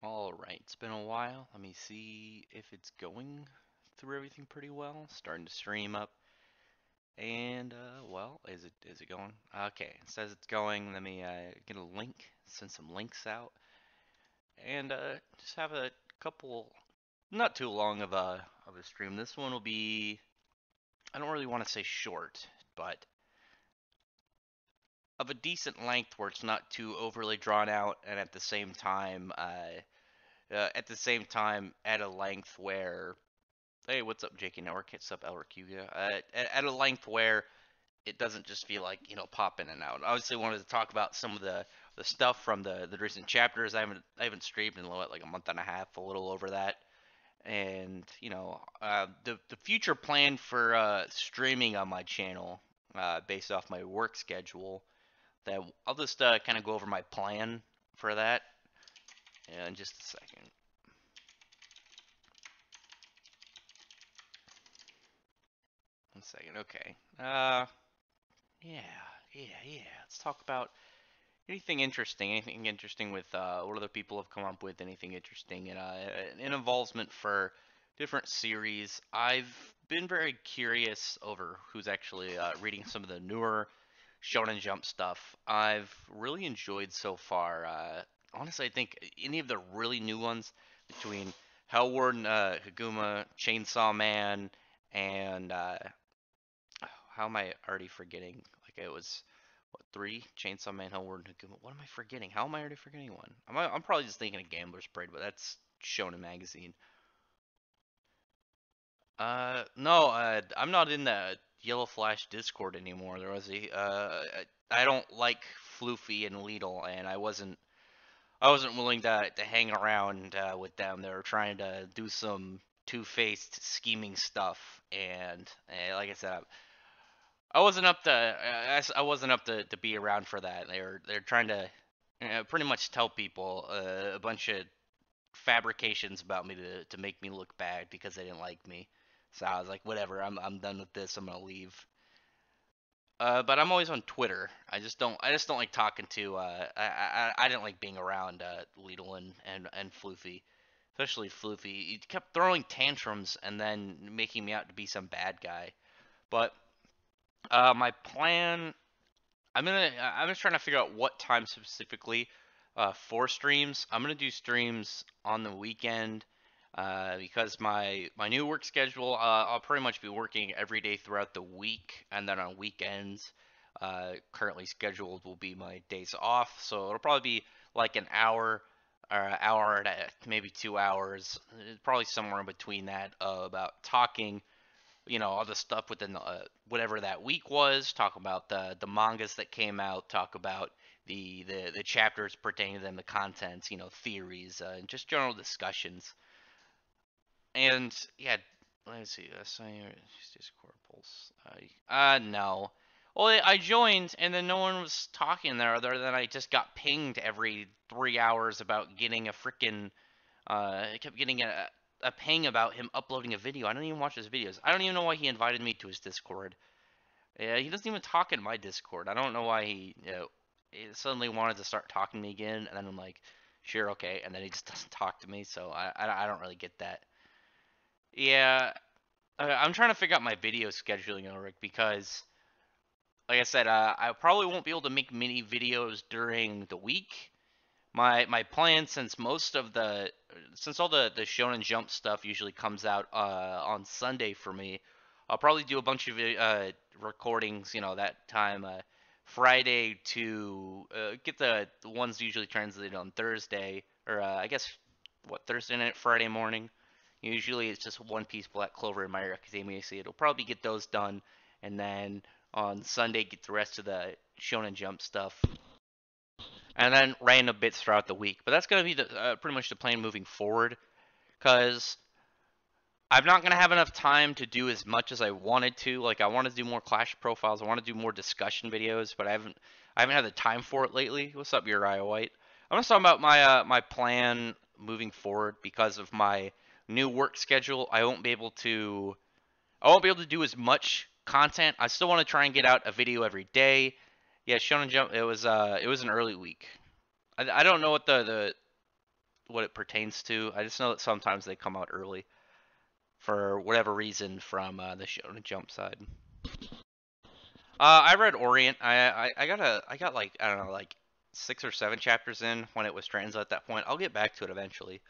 All right, it's been a while. Let me see if it's going through everything pretty well. Starting to stream up, and well, is it going? Okay, it says it's going. Let me get a link, send some links out, and just have a couple, not too long of a stream. This one will be, I don't really want to say short, but of a decent length where it's not too overly drawn out, and at the same time at a length where hey, what's up, JK Network? What's up, Elric Yuga? At a length where it doesn't just feel like pop in and out. Obviously, wanted to talk about some of the stuff from the recent chapters. I haven't streamed in what, like a month and a half, a little over that. And the future plan for streaming on my channel, based off my work schedule. That I'll just kind of go over my plan for that in just a second. One second. Okay. Yeah, yeah. Let's talk about anything interesting. Anything interesting with what other people have come up with. Anything interesting in involvement for different series. I've been very curious over who's actually reading some of the newer Shonen Jump stuff. I've really enjoyed so far. Honestly, I think any of the really new ones between Hellward, Haguma, Chainsaw Man, and how am I already forgetting? Like it was what, three? Chainsaw Man, Hellward, and Haguma. What am I forgetting? How am I already forgetting one? I'm probably just thinking of Gambler's Parade, but that's Shonen Magazine. No, I'm not in the Yellow Flash Discord anymore. There was I don't like Floofy and Leedle, and I wasn't willing to hang around with them. They were trying to do some two-faced scheming stuff, and like I said, I wasn't up to be around for that. They're trying to pretty much tell people a bunch of fabrications about me to make me look bad because they didn't like me. So I was like, whatever, I'm done with this. I'm gonna leave. But I'm always on Twitter. I just don't like talking to. I didn't like being around Lidl and Floofy, especially Floofy. He kept throwing tantrums and then making me out to be some bad guy. But my plan, I'm just trying to figure out what time specifically for streams. I'm gonna do streams on the weekend because my new work schedule, I'll pretty much be working every day throughout the week, and then on weekends, currently scheduled will be my days off. So it'll probably be like an hour or hour and maybe 2 hours, probably somewhere in between that, about talking all the stuff within whatever that week was. Talk about the mangas that came out. Talk about the chapters pertaining to them, the contents, theories, and just general discussions. And yeah, let's see. Discord pulse. No. Well, I joined and then no one was talking there other than I just got pinged every 3 hours about getting a freaking I kept getting a ping about him uploading a video. I don't even watch his videos. I don't even know why he invited me to his Discord. Yeah, he doesn't even talk in my Discord. I don't know why he suddenly wanted to start talking to me again, and then I'm like, sure, okay, and then he just doesn't talk to me. So I don't really get that. Yeah, I'm trying to figure out my video scheduling, Ulrich, because like I said, I probably won't be able to make mini videos during the week. My plan, since all the Shonen Jump stuff usually comes out on Sunday for me, I'll probably do a bunch of recordings, that time, Friday to get the ones usually translated on Thursday, or I guess what, Thursday night, Friday morning. Usually it's just One Piece, Black Clover, and My Hero Academia. So it'll probably get those done, and then on Sunday get the rest of the Shonen Jump stuff, and then random bits throughout the week. But that's going to be pretty much the plan moving forward, because I'm not going to have enough time to do as much as I wanted to. Like, I want to do more Clash profiles, I want to do more discussion videos, but I haven't had the time for it lately. What's up, Uriah White? I'm going to talk about my plan moving forward because of my new work schedule. I won't be able to do as much content. I still want to try and get out a video every day. Yeah, Shonen Jump. It was an early week. I don't know what it pertains to. I just know that sometimes they come out early for whatever reason from the Shonen Jump side. I read Orient. I got like I don't know like 6 or 7 chapters in when it was translated at that point. I'll get back to it eventually.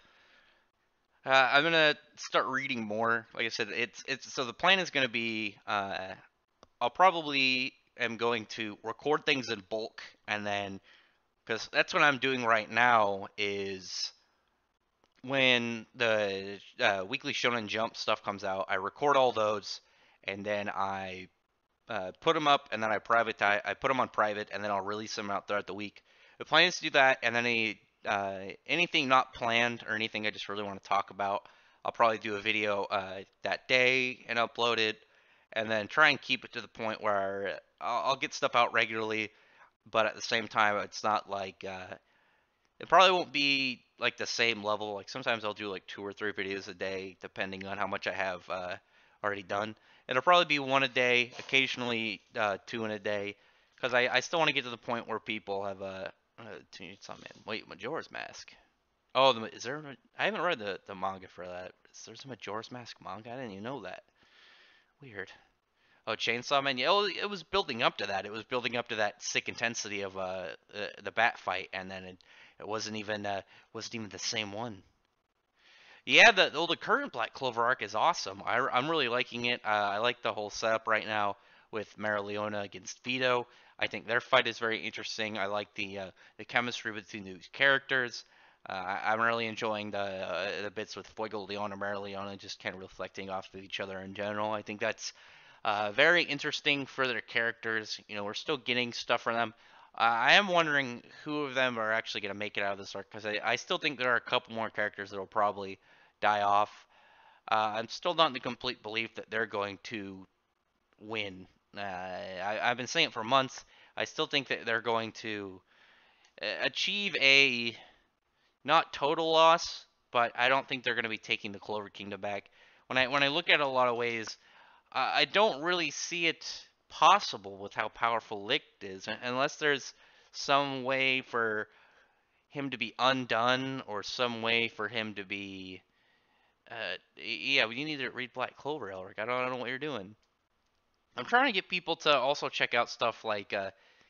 I'm gonna start reading more. Like I said, it's so the plan is gonna be I'll probably am going to record things in bulk and then because that's what I'm doing right now is when the weekly Shonen Jump stuff comes out, I record all those and then I put them up, and then I put them on private, and then I'll release them out throughout the week. The plan is to do that, and then anything not planned or anything I just really want to talk about, I'll probably do a video that day and upload it, and then try and keep it to the point where I'll get stuff out regularly, but at the same time, it's not like it probably won't be like the same level. Like sometimes I'll do like 2 or 3 videos a day, depending on how much I have already done. It'll probably be one a day, occasionally two in a day, because I still want to get to the point where people have wait, Majora's Mask. Oh, is there? I haven't read the manga for that. Is there some Majora's Mask manga? I didn't even know that. Weird. Oh, Chainsaw Man. Yeah, well, it was building up to that. It was building up to that sick intensity of the bat fight, and then it wasn't even the same one. Yeah, the current Black Clover arc is awesome. I'm really liking it. I like the whole setup right now with Marileona against Vito. I think their fight is very interesting. I like the chemistry between these characters. I'm really enjoying the bits with Fuego Leon and Marileona just kind of reflecting off of each other in general. I think that's very interesting for their characters. You know, we're still getting stuff from them. I am wondering who of them are actually going to make it out of this arc because I still think there are a couple more characters that will probably die off. I'm still not in the complete belief that they're going to win. I've been saying it for months. I still think that they're going to achieve a not total loss, but I don't think they're going to be taking the Clover Kingdom back. When I look at it a lot of ways, I don't really see it possible with how powerful Licht is, unless there's some way for him to be undone or some way for him to be. Yeah, you need to read Black Clover, Elric. I don't know what you're doing. I'm trying to get people to also check out stuff like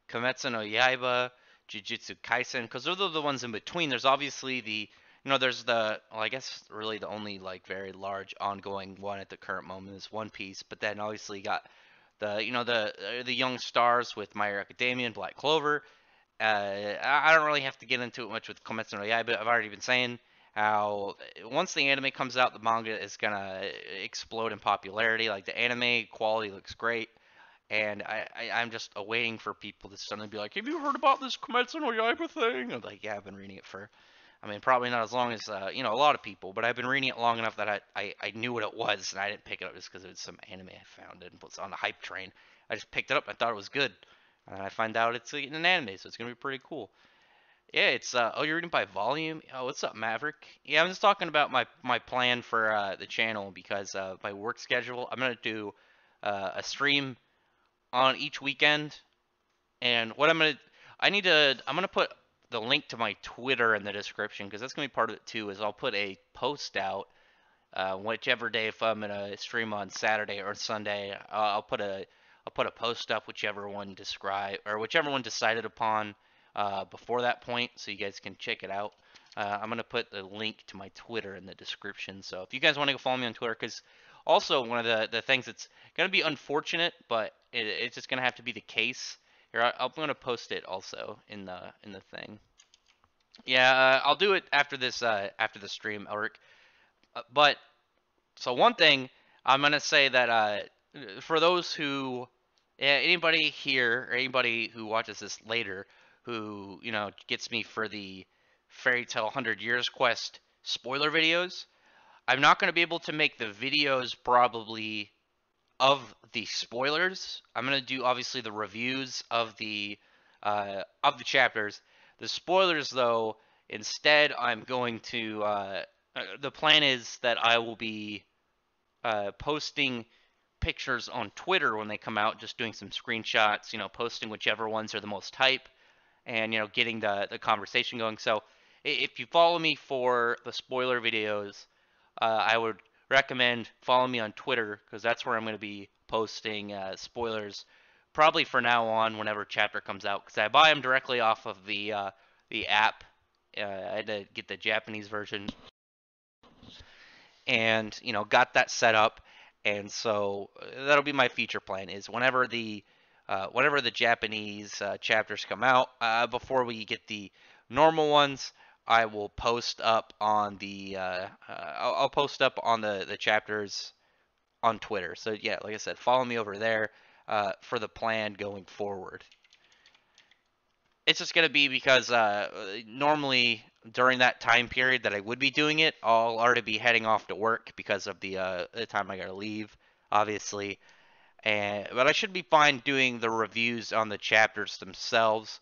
Kimetsu no Yaiba, Jujutsu Kaisen, because those are the ones in between. There's obviously there's well, I guess really the only like very large ongoing one at the current moment is One Piece, but then obviously you got the young stars with My Hero Academia and Black Clover. I don't really have to get into it much with Kimetsu no Yaiba. I've already been saying how once the anime comes out, the manga is gonna explode in popularity. Like the anime quality looks great, and I'm just awaiting for people to suddenly be like, "Have you heard about this Kimetsu no Yaiba thing?" I'm like, "Yeah, I've been reading it for." I mean, probably not as long as a lot of people, but I've been reading it long enough that I knew what it was, and I didn't pick it up just because it was some anime I found and was on the hype train. I just picked it up. And I thought it was good, and I find out it's an anime, so it's gonna be pretty cool. Yeah, it's oh, you're reading by volume. Oh, what's up, Maverick? Yeah, I'm just talking about my plan for the channel because my work schedule. I'm gonna do a stream on each weekend, and I'm gonna put the link to my Twitter in the description because that's gonna be part of it too. Is I'll put a post out whichever day if I'm gonna stream on Saturday or Sunday. I'll put a post up whichever one decided upon before that point, so you guys can check it out. I'm gonna put the link to my Twitter in the description. So if you guys want to go follow me on Twitter, because also one of the things that's gonna be unfortunate, but it's just gonna have to be the case. Here, I'm gonna post it also in the thing. Yeah, I'll do it after the stream, Ulrich. But so one thing I'm gonna say that for those who anybody here or anybody who watches this later who gets me for the Fairy Tale 100 Years Quest spoiler videos, I'm not going to be able to make the videos probably of the spoilers. I'm going to do obviously the reviews of the chapters. The spoilers though, instead I'm going to the plan is that I will be posting pictures on Twitter when they come out, just doing some screenshots, posting whichever ones are the most hype, and getting the conversation going. So if you follow me for the spoiler videos, I would recommend follow me on Twitter because that's where I'm going to be posting spoilers. Probably for now on, whenever chapter comes out, because I buy them directly off of the app. I had to get the Japanese version, and got that set up. And so that'll be my feature plan: is whenever the Japanese chapters come out, before we get the normal ones, I will post up on I'll post up on the chapters on Twitter. So yeah, like I said, follow me over there for the plan going forward. It's just gonna be because normally during that time period that I would be doing it, I'll already be heading off to work because of the time I gotta leave, obviously. But I should be fine doing the reviews on the chapters themselves,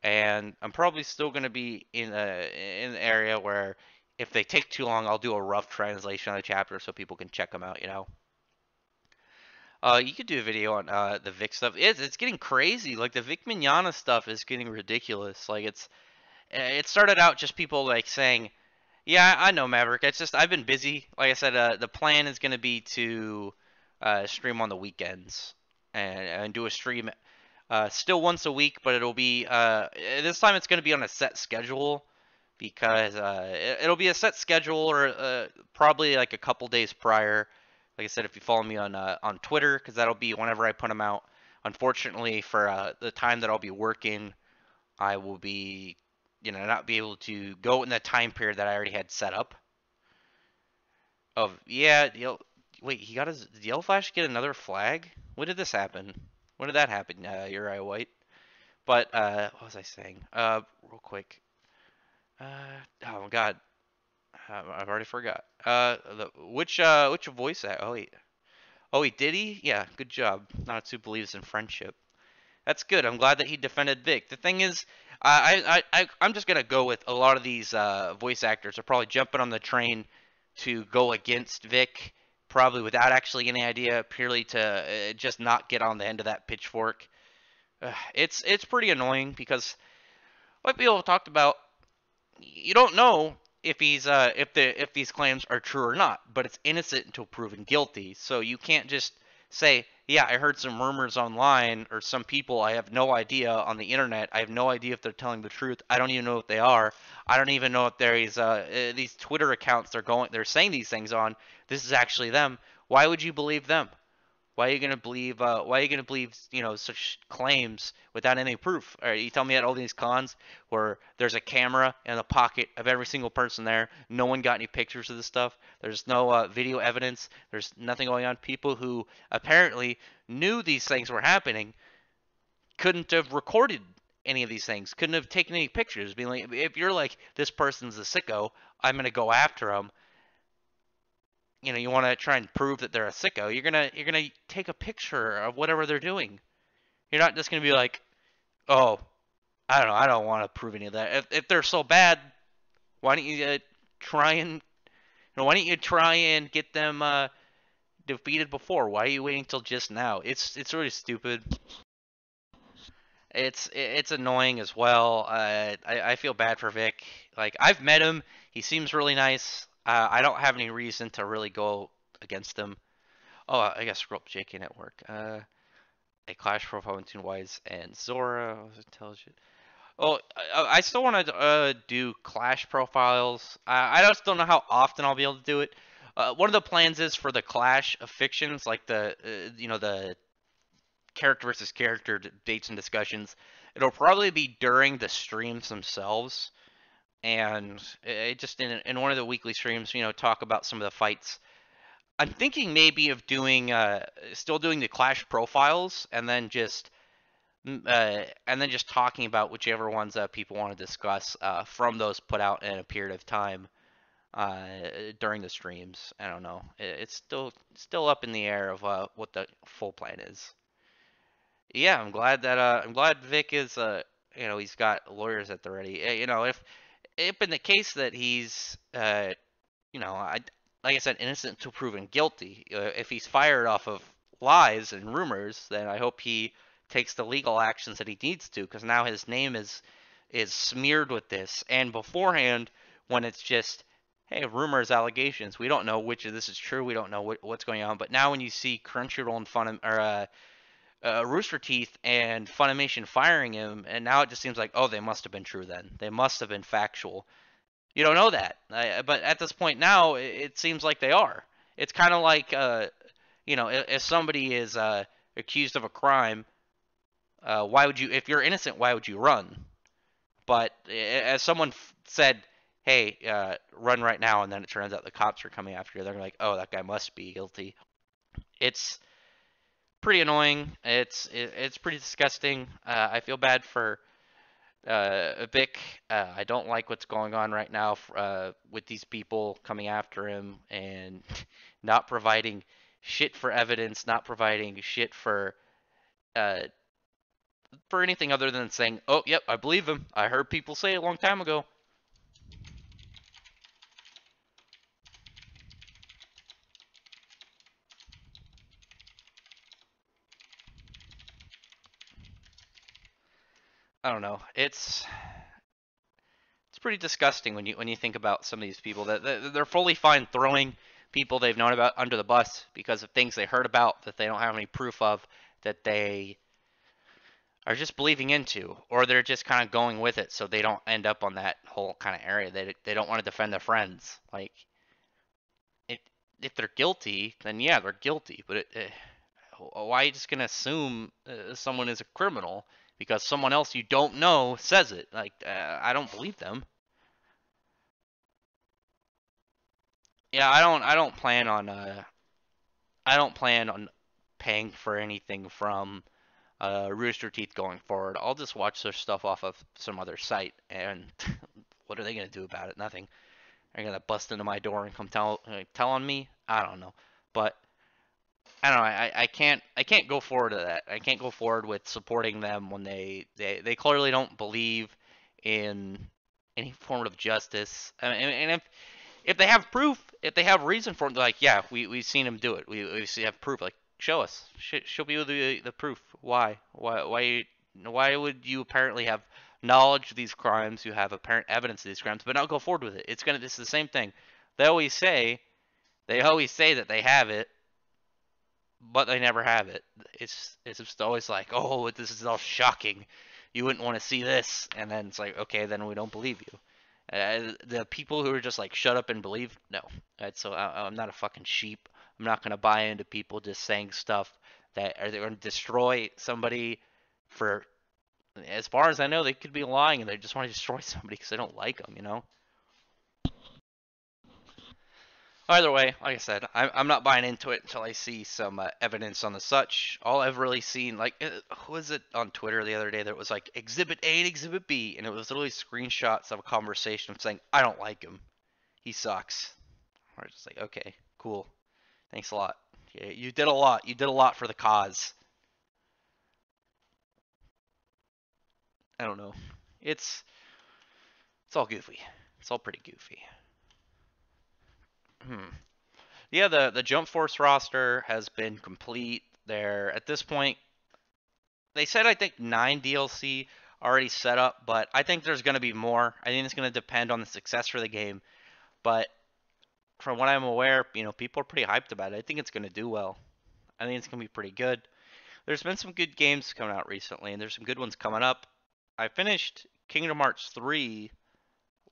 and I'm probably still gonna be in the area where if they take too long, I'll do a rough translation of the chapter so people can check them out. You could do a video on the Vic stuff. It's getting crazy. Like the Vic Mignogna stuff is getting ridiculous. Like it started out just people like saying, "Yeah, I know Maverick. It's just I've been busy." Like I said, the plan is going to be to stream on the weekends and do a stream still once a week, but it'll be this time it's going to be on a set schedule because it'll be a set schedule or probably like a couple days prior. Like I said, if you follow me on Twitter, because that'll be whenever I put them out. Unfortunately, for the time that I'll be working, I will be, not be able to go in the time period that I already had set up. Of yeah, wait, he got his did Yellow Flash get another flag? When did this happen? When did that happen? Uriah White. But what was I saying? Real quick. Oh my God, I've already forgot. Which voice act? Oh, he did he? Yeah, good job. Natsu believes in friendship. That's good. I'm glad that he defended Vic. The thing is, I'm just gonna go with a lot of these voice actors are probably jumping on the train to go against Vic, probably without actually any idea, purely to just not get on the end of that pitchfork. It's pretty annoying because, like people have talked about, you don't know if if these claims are true or not, but it's innocent until proven guilty. So you can't just say, yeah, I heard some rumors online or some people I have no idea on the internet. I have no idea if they're telling the truth. I don't even know what they are. I don't even know if there's these Twitter accounts they're saying these things on. This is actually them. Why would you believe them? Why are you gonna believe? Why are you gonna believe? Such claims without any proof? All right, you tell me at all these cons where there's a camera in the pocket of every single person there. No one got any pictures of this stuff. There's no video evidence. There's nothing going on. People who apparently knew these things were happening couldn't have recorded any of these things. Couldn't have taken any pictures. Being like, if you're like this person's a sicko, I'm gonna go after them. You want to try and prove that they're a sicko, you're gonna take a picture of whatever they're doing. You're not just gonna be like, oh, I don't know, I don't want to prove any of that. If they're so bad, why don't you try and why don't you try and get them defeated before? Why are you waiting till just now? It's really stupid. It's annoying as well. I feel bad for Vic. Like I've met him. He seems really nice. I don't have any reason to really go against him. Oh, I got scroll up JK Network. A Clash Profile between Wise and Zora was intelligent. Oh, I still want to do Clash profiles. I just don't know how often I'll be able to do it. One of the plans is for the Clash of fictions, like the character versus character debates and discussions. It'll probably be during the streams themselves, and it just in one of the weekly streams, talk about some of the fights. I'm thinking maybe of doing still doing the Clash profiles and then just talking about whichever ones people want to discuss from those put out in a period of time uh, during the streams. I don't know. It's still up in the air of what the full plan is. Yeah, I'm glad Vic is he's got lawyers at the ready. If in the case that he's I like I said, innocent until proven guilty. If he's fired off of lies and rumors, then I hope he takes the legal actions that he needs to, because now his name is smeared with this, and beforehand, when it's just, hey, rumors, allegations, we don't know which of this is true, we don't know what's going on. But now when you see Crunchyroll and Rooster Teeth and Funimation firing him, and now it just seems like, oh, they must have been true then. They must have been factual. You don't know that, but at this point now, it seems like they are. It's kind of like, if somebody is accused of a crime, why would you, if you're innocent, why would you run? But as someone said, hey, run right now, and then it turns out the cops are coming after you, they're like, oh, that guy must be guilty. It's pretty annoying. It's pretty disgusting. I feel bad for Vic. I don't like what's going on right now with these people coming after him and not providing shit for evidence, not providing shit uh, for anything other than saying, "Oh, yep, I believe him. I heard people say it a long time ago." I don't know. It's pretty disgusting when you think about some of these people that they're fully fine throwing people they've known about under the bus because of things they heard about that they don't have any proof of, that they are just believing into, or they're just kind of going with it so they don't end up on that whole kind of area. They don't want to defend their friends. Like, it, if they're guilty, then yeah, they're guilty. But why are you just gonna assume someone is a criminal because someone else you don't know says it? Like, I don't believe them. Yeah, I don't plan on paying for anything from Rooster Teeth going forward. I'll just watch their stuff off of some other site, and what are they gonna do about it? Nothing. They're gonna bust into my door and come tell on me. I don't know, but I don't know. I can't go forward to that. I can't go forward with supporting them when they clearly don't believe in any form of justice. And if they have proof, if they have reason for it, they're like, yeah, we've seen him do it. We have proof. Like, show us. Show me the proof. Why would you apparently have knowledge of these crimes? You have apparent evidence of these crimes, but not go forward with it. It's the same thing. They always say they always say that they have it, but they never have it. It's just always like, oh, this is all shocking. You wouldn't want to see this, and then it's like, okay, then we don't believe you. The people who are just like, shut up and believe, no. So I'm not a fucking sheep. I'm not gonna buy into people just saying stuff that are they going to destroy somebody for. As far as I know, they could be lying and they just want to destroy somebody because they don't like them, you know. Either way, like I said, I'm not buying into it until I see some evidence on the such. All I've really seen, like, who was it on Twitter the other day that was like Exhibit A and Exhibit B, and it was literally screenshots of a conversation of saying, I don't like him. He sucks. I was just like, okay, cool. Thanks a lot. Yeah, you did a lot. You did a lot for the cause. I don't know. It's it's all goofy. It's all pretty goofy. Hmm. Yeah, the Jump Force roster has been complete. They're at this point, they said I think 9 DLC already set up, but I think there's going to be more. I think it's going to depend on the success for the game. But from what I'm aware, people are pretty hyped about it. I think it's going to do well. I think it's going to be pretty good. There's been some good games coming out recently, and there's some good ones coming up. I finished Kingdom Hearts 3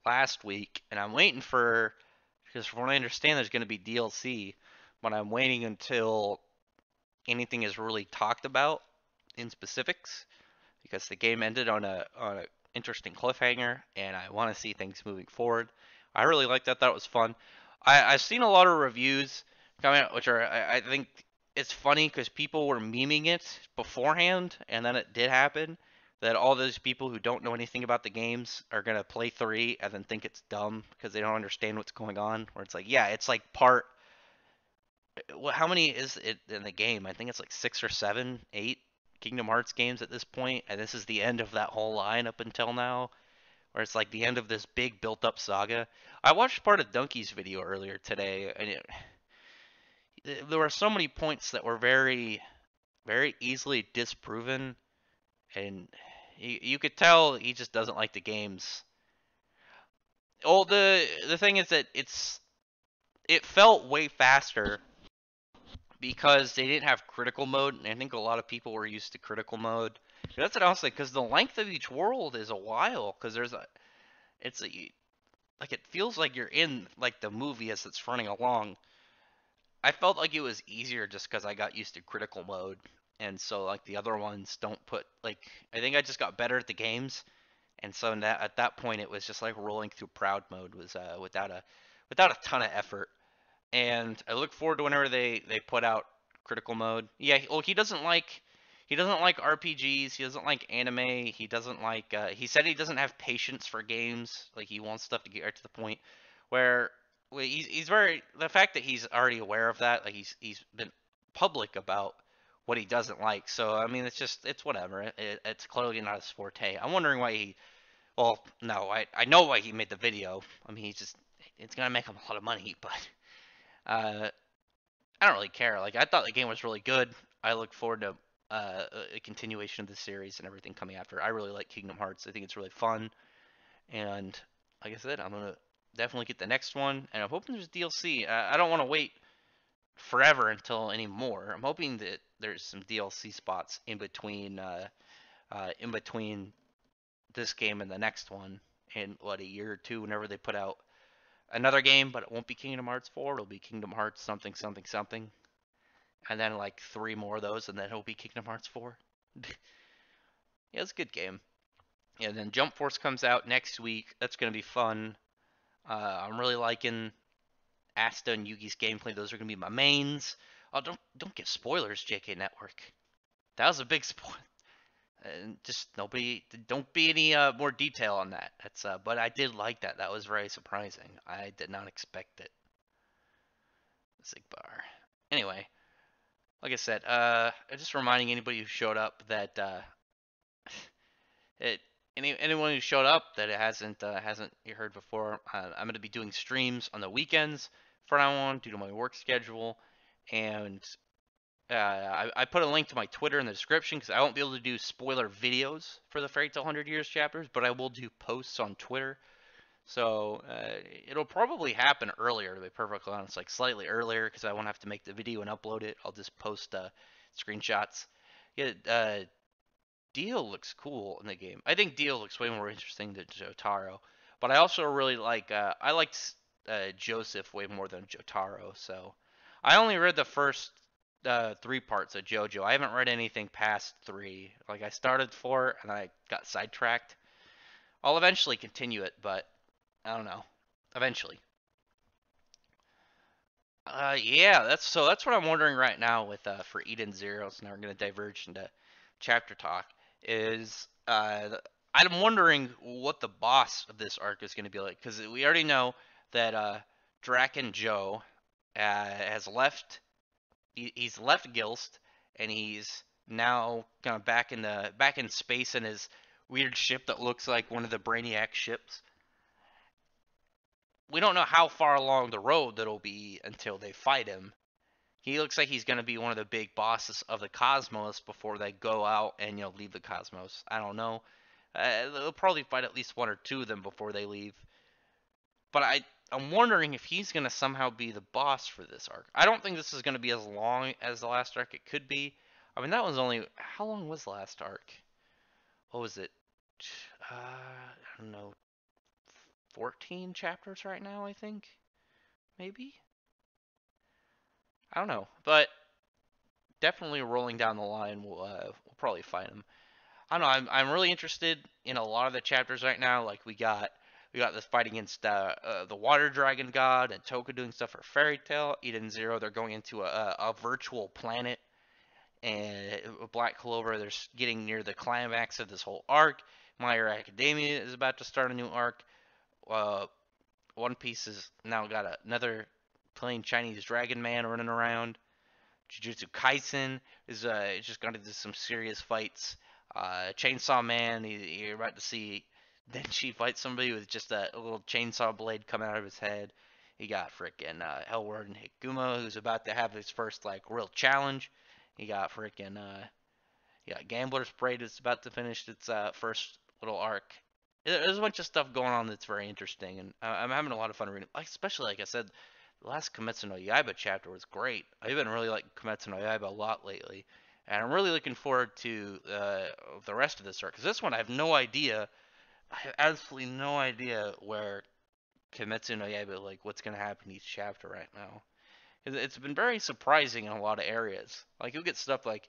last week, and I'm waiting for, because from what I understand, there's going to be DLC, but I'm waiting until anything is really talked about in specifics, because the game ended on a interesting cliffhanger, and I want to see things moving forward. I really liked that. That was fun. I've seen a lot of reviews coming out, which are I think it's funny because people were memeing it beforehand, and then it did happen. That all those people who don't know anything about the games are gonna play 3 and then think it's dumb because they don't understand what's going on. Where it's like, yeah, it's like part. Well, how many is it in the game? I think it's like 6 or 7, 8 Kingdom Hearts games at this point, and this is the end of that whole line up until now, where it's like the end of this big built-up saga. I watched part of Donkey's video earlier today, and there were so many points that were very, very easily disproven, and You could tell he just doesn't like the games. Well, the thing is that it felt way faster because they didn't have critical mode, and I think a lot of people were used to critical mode. That's what I'll say, because the length of each world is a while, because it's a, like it feels like you're in like the movie as it's running along. I felt like it was easier just because I got used to critical mode, and so like the other ones don't put like I think I just got better at the games, and so at that point it was just like rolling through proud mode was without a ton of effort. And I look forward to whenever they put out critical mode. Yeah, well, he doesn't like RPGs. He doesn't like anime. He doesn't like. He said he doesn't have patience for games. Like he wants stuff to get right to the point. Where he's very the fact that he's already aware of that. Like he's been public about what he doesn't like. So I mean, it's whatever. It's clearly not his forte. I'm wondering why he. Well, no, I know why he made the video. I mean, it's gonna make him a lot of money, but. Uh, I don't really care. Like I thought the game was really good. I look forward to a continuation of the series and everything coming after. I really like Kingdom Hearts. I think it's really fun, and like I said, I'm gonna definitely get the next one. And I'm hoping there's DLC. I don't want to wait forever until any more. I'm hoping that there's some DLC spots in between this game and the next one in what a year or two, whenever they put out another game. But it won't be Kingdom Hearts 4. It'll be Kingdom Hearts something something something, and then like three more of those, and then it'll be Kingdom Hearts 4. Yeah, it's a good game. Yeah, and then Jump Force comes out next week. That's gonna be fun. I'm really liking Asta and Yugi's gameplay. Those are gonna be my mains. Oh, don't give spoilers, JK Network. That was a big spoil. And just nobody, don't be any more detail on that. That's but I did like that. That was very surprising. I did not expect it. Zigbar. Anyway, like I said, just reminding anybody who showed up that it anyone who showed up that it hasn't you heard before, I'm going to be doing streams on the weekends from now on due to my work schedule, and I put a link to my Twitter in the description because I won't be able to do spoiler videos for the Fairy Tail 100 Years chapters, but I will do posts on Twitter. So it'll probably happen earlier, to be perfectly honest, like slightly earlier, because I won't have to make the video and upload it. I'll just post screenshots. Yeah, Dio looks cool in the game. I think Dio looks way more interesting than Jotaro, but I also really like I liked Joseph way more than Jotaro. So I only read the first three parts of JoJo. I haven't read anything past three. Like I started four and I got sidetracked. I'll eventually continue it, but I don't know. Eventually. Yeah, that's what I'm wondering right now with for Eden Zero. So now we're gonna diverge into chapter talk. Is I'm wondering what the boss of this arc is gonna be like, because we already know that Draken Joe has left. He's left Gilst, and he's now kind of back in space in his weird ship that looks like one of the Brainiac ships. We don't know how far along the road that'll be until they fight him. He looks like he's going to be one of the big bosses of the cosmos before they go out and leave the cosmos. I don't know. They'll probably fight at least one or two of them before they leave. But I'm wondering if he's going to somehow be the boss for this arc. I don't think this is going to be as long as the last arc. It could be. I mean, that was only how long was the last arc? What was it? I don't know. 14 chapters right now, I think. Maybe. I don't know, but definitely rolling down the line, we'll probably find him. I don't know. I'm really interested in a lot of the chapters right now. Like we got this fight against the Water Dragon God and Toka doing stuff for Fairy Tail. Eden Zero, they're going into a virtual planet, and Black Clover, they're getting near the climax of this whole arc. My Hero Academia is about to start a new arc. Uh, One Piece has now got another plain Chinese Dragon Man running around. Jujutsu Kaisen is just got into some serious fights. Chainsaw Man, you're about to see Denshi fight somebody with just a little chainsaw blade coming out of his head. He got frickin' Hellward and Hikuma, who's about to have his first like real challenge. He got frickin' Yeah, Gambler's Parade is about to finish its first little arc. There's a bunch of stuff going on that's very interesting, and I'm having a lot of fun reading. Like, especially, like I said, the last Kimetsu no Yaiba chapter was great. I've been really liking Kimetsu no Yaiba a lot lately, and I'm really looking forward to the rest of this arc. Because this one, I have no idea. I have absolutely no idea where Kimetsu no Yaiba, like, what's gonna happen each chapter right now. It's been very surprising in a lot of areas. Like, you'll get stuff like,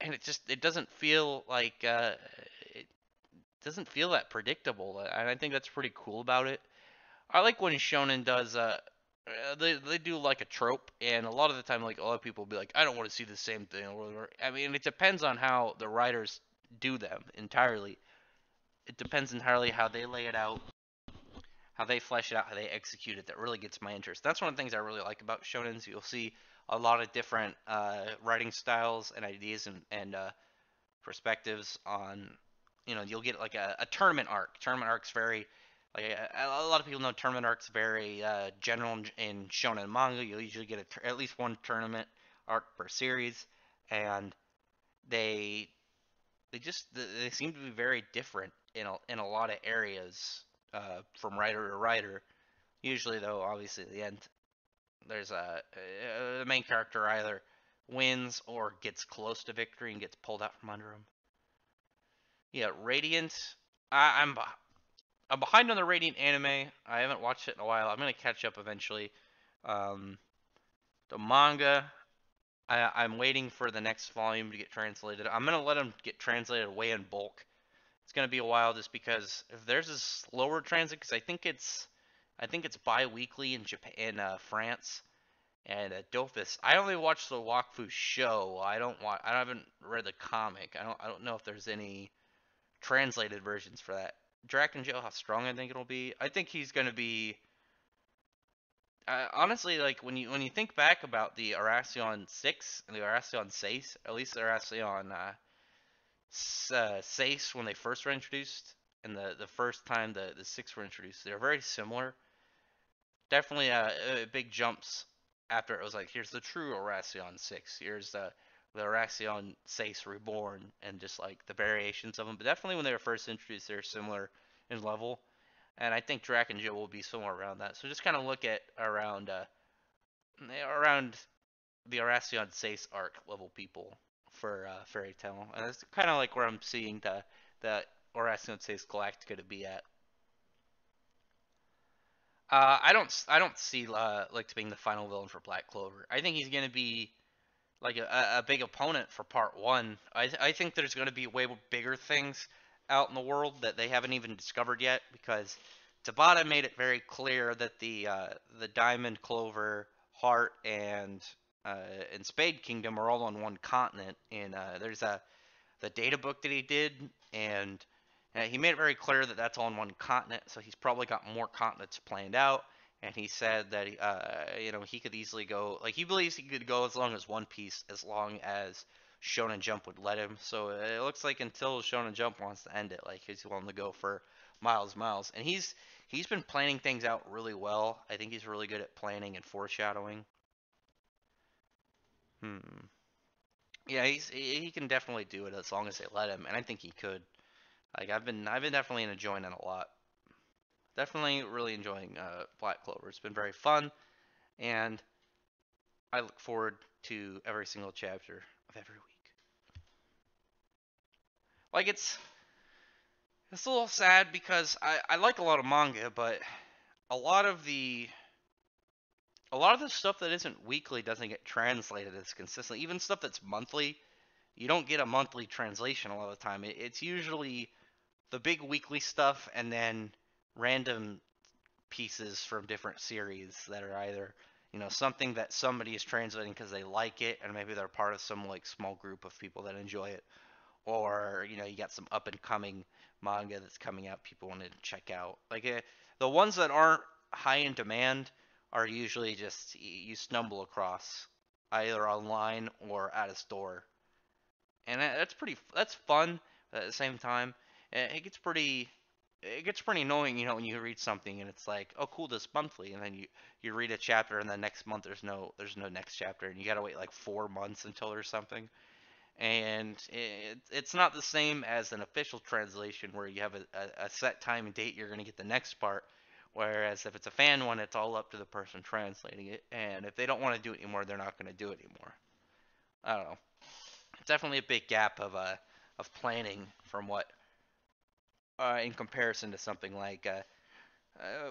and it doesn't feel like it doesn't feel that predictable, and I think that's pretty cool about it. I like when shonen does they do like a trope, and a lot of the time, like, a lot of people will be like, I don't want to see the same thing or whatever. I mean, it depends on how the writers do them entirely. It depends entirely how they lay it out, how they flesh it out, how they execute it. That really gets my interest. That's one of the things I really like about shonens. You'll see a lot of different writing styles and ideas and perspectives on, you'll get like a tournament arc. Tournament arc's very, like, a lot of people know tournament arc's very general in shonen manga. You'll usually get at least one tournament arc per series, and they they seem to be very different in a lot of areas, from writer to writer. Usually, though, obviously at the end, there's the main character either wins or gets close to victory and gets pulled out from under him. Yeah, Radiant. I, I'm I'm behind on the Radiant anime. I haven't watched it in a while. I'm gonna catch up eventually. Um, the manga. I'm waiting for the next volume to get translated. I'm gonna let them get translated way in bulk. It's gonna be a while just because if there's a slower transit, because I think it's bi-weekly in Japan, in France, and Dofus. I only watched the Wakfu show. I haven't read the comic. I don't know if there's any translated versions for that. Draken Joe, how strong I think it'll be. I think he's gonna be. Honestly, like when you think back about the Arasion 6 and the Arasion 6, at least the Arasion Seis when they first were introduced, and the first time the six were introduced, they're very similar. Definitely big jumps after it was like, here's the true Arasion 6, here's the Arasion 6 reborn, and just like the variations of them. But definitely when they were first introduced, they're similar in level, and I think Drac and Jill will be somewhere around that. So just kind of look at around the Arasion 6 arc level people for Fairy Tail, and that's kind of like where I'm seeing the Arasion 6 Galactica to be at. I don't see like being the final villain for Black Clover. I think he's gonna be like a big opponent for part one. I think there's gonna be way bigger things out in the world that they haven't even discovered yet, because Tabata made it very clear that the Diamond, Clover, Heart, and Spade Kingdom are all on one continent. And there's the data book that he did, and he made it very clear that that's on one continent. So he's probably got more continents planned out. And he said that he could easily go, like, he believes he could go as long as One Piece, as long as Shonen Jump would let him. So it looks like until Shonen Jump wants to end it, like, he's willing to go for miles, and he's been planning things out really well. I think he's really good at planning and foreshadowing. Hmm. Yeah, he can definitely do it as long as they let him, and I think he could. Like, I've been definitely enjoying it a lot. Definitely really enjoying Black Clover. It's been very fun, and I look forward to every single chapter of every week. Like, it's a little sad because I like a lot of manga, but a lot of the a lot of the stuff that isn't weekly doesn't get translated as consistently. Even stuff that's monthly, you don't get a monthly translation a lot of the time. It's usually the big weekly stuff and then random pieces from different series that are either, something that somebody is translating because they like it, and maybe they're part of some like small group of people that enjoy it, or you got some up and coming manga that's coming out people want to check out. Like, the ones that aren't high in demand are usually just you stumble across either online or at a store, and that's fun. But at the same time, it gets pretty annoying, when you read something and it's like, oh cool, this monthly, and then you read a chapter and the next month there's no next chapter, and you gotta wait like 4 months until there's something. and it's not the same as an official translation where you have a set time and date you're going to get the next part. Whereas if it's a fan one, it's all up to the person translating it, and if they don't want to do it anymore, they're not going to do it anymore. I don't know. It's definitely a big gap of planning from what in comparison to something like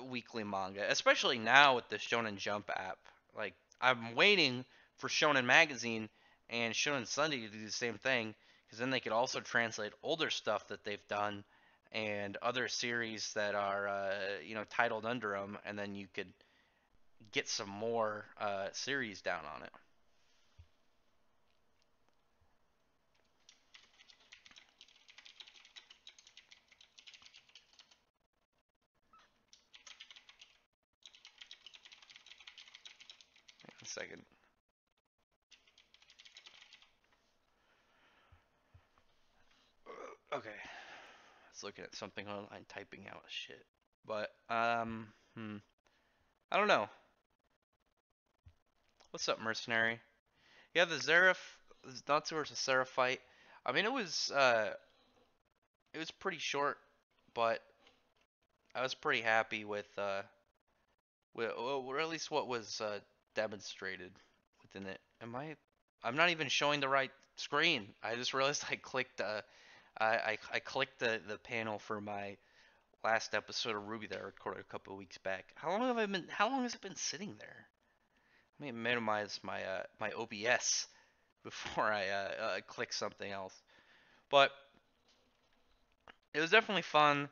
weekly manga, especially now with the Shonen Jump app. Like I'm waiting for Shonen Magazine and Shonen Sunday to do the same thing, because then they could also translate older stuff that they've done and other series that are titled under them, and then you could get some more series down on it. A second. Okay. I was looking at something online, typing out shit. But I don't know. What's up, mercenary? Yeah, the Zeref, Natsu versus Seraph fight. I mean, it was pretty short, but I was pretty happy with or at least what was demonstrated within it. I'm not even showing the right screen. I just realized I clicked I clicked the panel for my last episode of Ruby that I recorded a couple of weeks back. How long has it been sitting there? Let me minimize my OBS before I click something else. But it was definitely fun.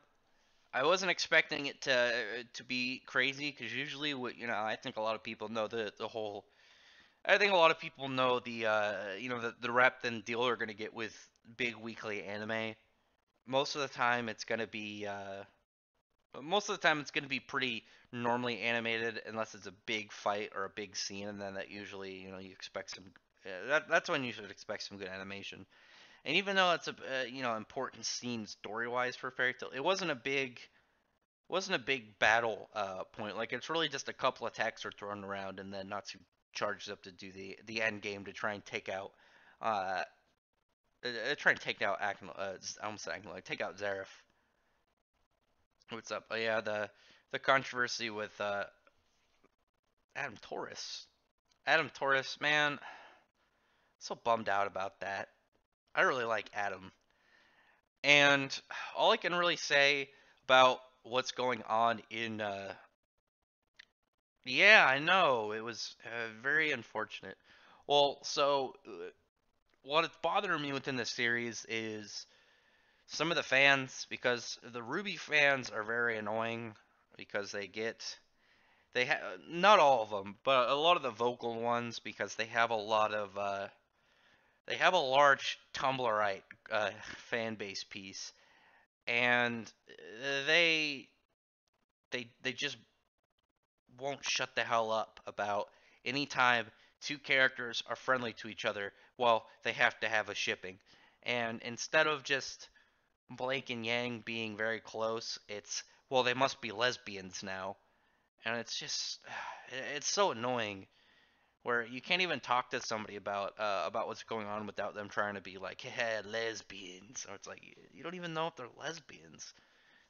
I wasn't expecting it to be crazy, because usually what I think a lot of people know the whole. I think a lot of people know the rep and deal are gonna get with big weekly anime. Most of the time it's gonna be pretty normally animated, unless it's a big fight or a big scene, and then that usually you expect some. That's when you should expect some good animation. And even though it's a important scene story wise for Fairy Tail, it wasn't a big battle point. Like it's really just a couple attacks are thrown around, and then Natsu charges up to do the end game to try and take out uh, I almost said like take out Zareth. What's up? Oh yeah, the controversy with Adam Torres. Adam Torres, man, so bummed out about that. I really like Adam, and all I can really say about what's going on in yeah, I know. It was very unfortunate. Well, so what is bothering me within the series is some of the fans, because the Ruby fans are very annoying, because they have not all of them, but a lot of the vocal ones, because they have a large Tumblrite fan base piece, and they they just won't shut the hell up about any time two characters are friendly to each other, well, they have to have a shipping. And instead of just Blake and Yang being very close, it's, well, they must be lesbians now. And it's just, it's so annoying where you can't even talk to somebody about what's going on without them trying to be like, hey, lesbians. Or it's like, you don't even know if they're lesbians.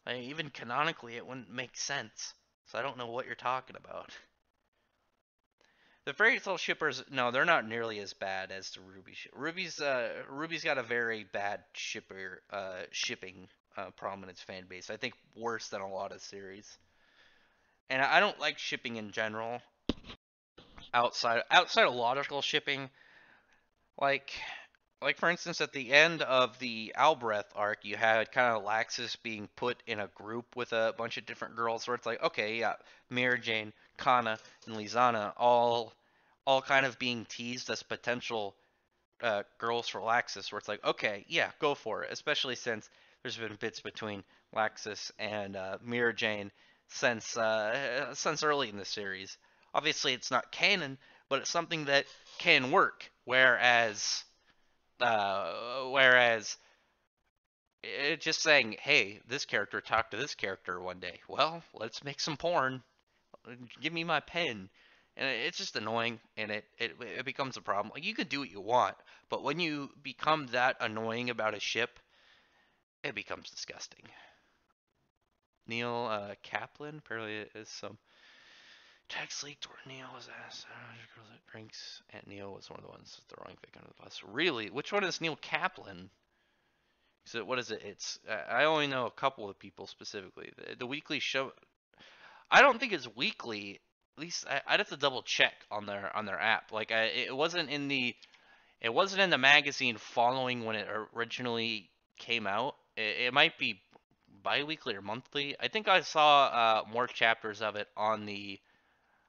Like, even canonically, it wouldn't make sense. So I don't know what you're talking about. The Fairy Tail shippers, no, they're not nearly as bad as the Ruby. Ruby's got a very bad shipping prominence fan base. I think worse than a lot of series. And I don't like shipping in general. Outside of logical shipping, like for instance, at the end of the Albrecht arc, you had kind of Laxus being put in a group with a bunch of different girls, where it's like, okay, yeah, Mira Jane, Kana, and Lizana all kind of being teased as potential girls for Laxus, where it's like, okay, yeah, go for it. Especially since there's been bits between Laxus and Mira Jane since early in the series. Obviously, it's not canon, but it's something that can work. Whereas just saying, hey, this character talked to this character one day. Well, let's make some porn. Give me my pen. and it's just annoying, and it becomes a problem. Like, you can do what you want, but when you become that annoying about a ship, it becomes disgusting. Neil Kaplan apparently is some text leaked where Neil was asked girls that drinks, and Neil was one of the ones throwing Vic under the bus. Really? Which one is Neil Kaplan? So what is it? It's I only know a couple of people specifically. The weekly show. I don't think it's weekly. At least I'd have to double check on their app. Like it wasn't in the magazine following when it originally came out. It might be bi-weekly or monthly. I think I saw more chapters of it on the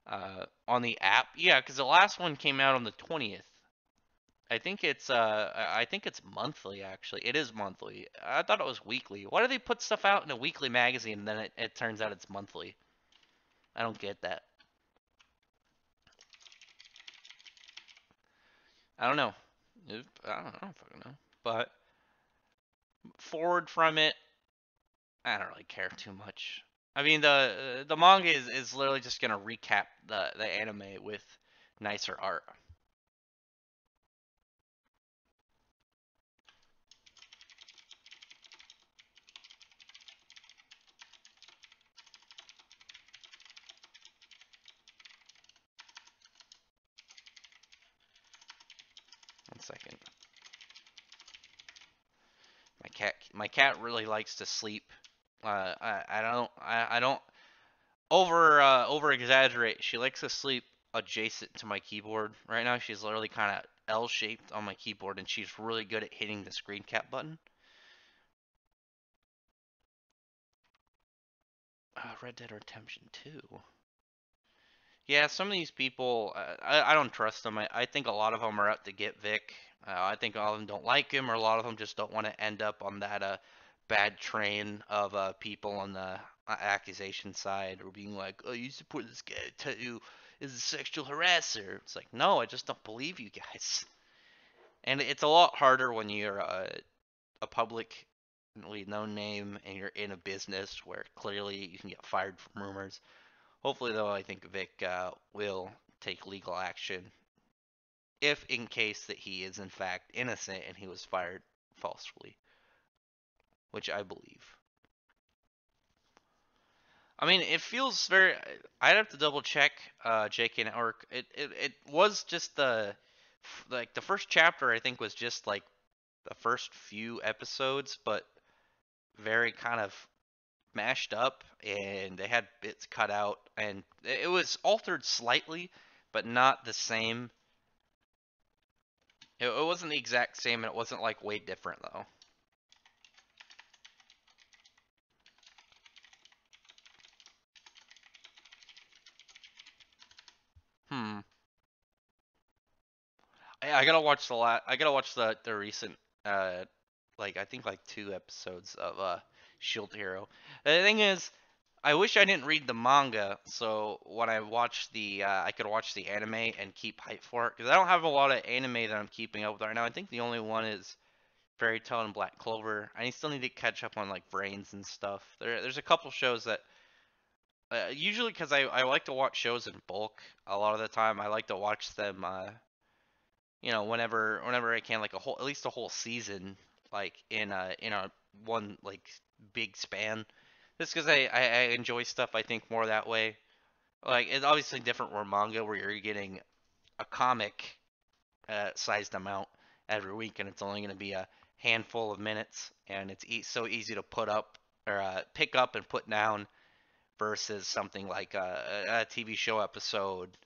app. Yeah, because the last one came out on the 20th. I think it's monthly actually. It is monthly. I thought it was weekly. Why do they put stuff out in a weekly magazine and then it turns out it's monthly? I don't get that. I don't know. I don't fucking know. But forward from it, I don't really care too much. I mean, the manga is literally just gonna recap the anime with nicer art. 1 second. My cat really likes to sleep. I don't over exaggerate. She likes to sleep adjacent to my keyboard. Right now, she's literally kind of L shaped on my keyboard, and she's really good at hitting the screen cap button. Red Dead Redemption 2. Yeah, some of these people, I don't trust them. I think a lot of them are out to get Vic. I think all of them don't like him, or a lot of them just don't want to end up on that bad train of people on the accusation side, or being like, "Oh, you support this guy who is a sexual harasser." It's like, no, I just don't believe you guys. And it's a lot harder when you're a publicly known name and you're in a business where clearly you can get fired from rumors. Hopefully, though, I think Vic will take legal action if in case that he is in fact innocent and he was fired falsely, which I believe. I mean, it feels very. I'd have to double check JK Network. It was just the first chapter. I think was just like the first few episodes, but very kind of mashed up, and they had bits cut out, and it was altered slightly, but not the same. It wasn't the exact same, and it wasn't like way different though. Hmm. I gotta watch I gotta watch the recent like I think like 2 episodes of Shield Hero. The thing is, I wish I didn't read the manga, so when I watch I could watch the anime and keep hype for it because I don't have a lot of anime that I'm keeping up with right now. I think the only one is Fairy Tail and Black Clover. I still need to catch up on like Brains and stuff. There's a couple shows that usually because I like to watch shows in bulk. A lot of the time, I like to watch them. Whenever I can, like a whole at least a whole season, like in a one like big span. Just because I enjoy stuff, I think more that way. Like it's obviously different where manga, where you're getting a comic sized amount every week, and it's only going to be a handful of minutes, and it's so easy to put up or pick up and put down versus something like a TV show episode,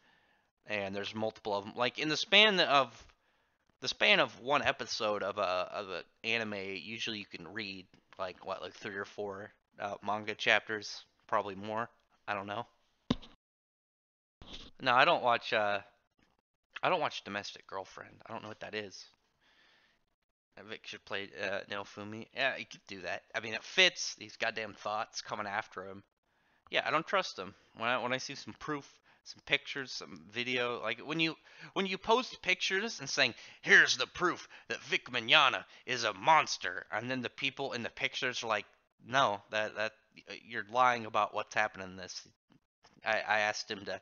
and there's multiple of them. Like in the span of one episode of a anime, usually you can read like 3 or 4 manga chapters, probably more. I don't know. No, I don't watch Domestic Girlfriend. I don't know what that is. Vic should play Naofumi. Yeah, he could do that. I mean, it fits these goddamn thoughts coming after him. Yeah, I don't trust him. When I see some proof, some pictures, some video, like when you post pictures and saying, "Here's the proof that Vic Mignogna is a monster," and then the people in the pictures are like, "No, that you're lying about what's happening in this." I asked him to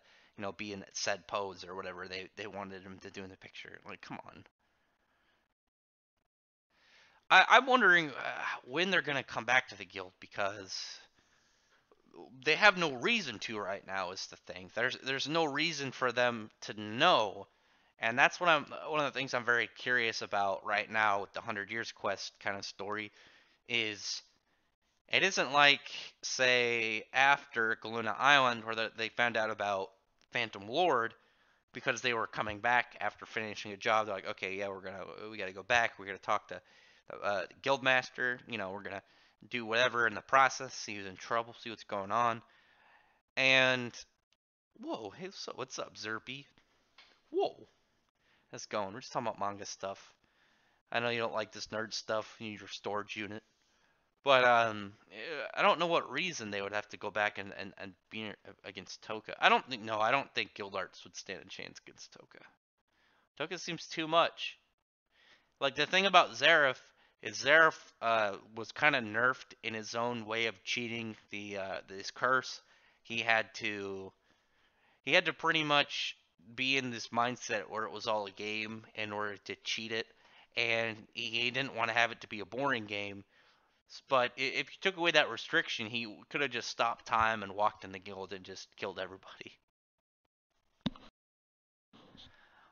be in said pose or whatever they wanted him to do in the picture. Like, come on. I'm wondering when they're gonna come back to the guild because they have no reason to right now. Is the thing. There's no reason for them to know, and that's what I'm one of the things I'm very curious about right now with the 100 Years Quest kind of story is it isn't like, say, after Galuna Island, where they found out about Phantom Lord because they were coming back after finishing a job. They're like, okay, yeah, we gotta go back. We're gonna talk to the Guildmaster. We're gonna do whatever in the process, see who's in trouble, see what's going on. And whoa, hey, so what's up, Zerpy? Whoa, how's it going? We're just talking about manga stuff. I know you don't like this nerd stuff. You need your storage unit. But I don't know what reason they would have to go back and be against Toka. I don't think no, I don't think Guild Arts would stand a chance against Toka. Toka seems too much. Like the thing about Zareth is Zareth was kind of nerfed in his own way of cheating this curse. He had to he had to pretty much be in this mindset where it was all a game in order to cheat it, and he didn't want to have it to be a boring game. But if you took away that restriction, he could have just stopped time and walked in the guild and just killed everybody.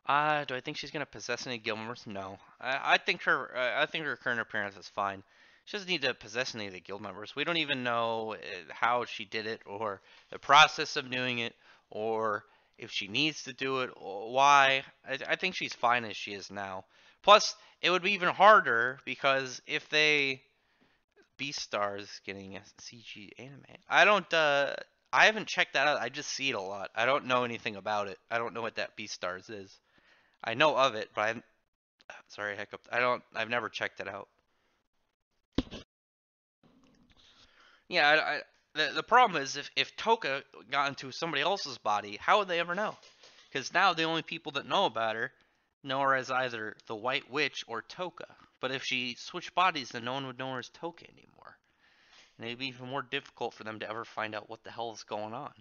Do I think she's gonna possess any guild members? No. I think her current appearance is fine. She doesn't need to possess any of the guild members. We don't even know how she did it, or the process of doing it, or if she needs to do it, or why. I think she's fine as she is now. Plus, it would be even harder because if they Beastars getting a CG anime. I haven't checked that out. I just see it a lot. I don't know anything about it. I don't know what that Beastars is. I know of it, but I'm sorry, hiccup. I've never checked it out. Yeah, the problem is if Toka got into somebody else's body, how would they ever know? Because now the only people that know about her know her as either the White Witch or Toka. But if she switched bodies, then no one would know her as Toka anymore. And it'd be even more difficult for them to ever find out what the hell is going on.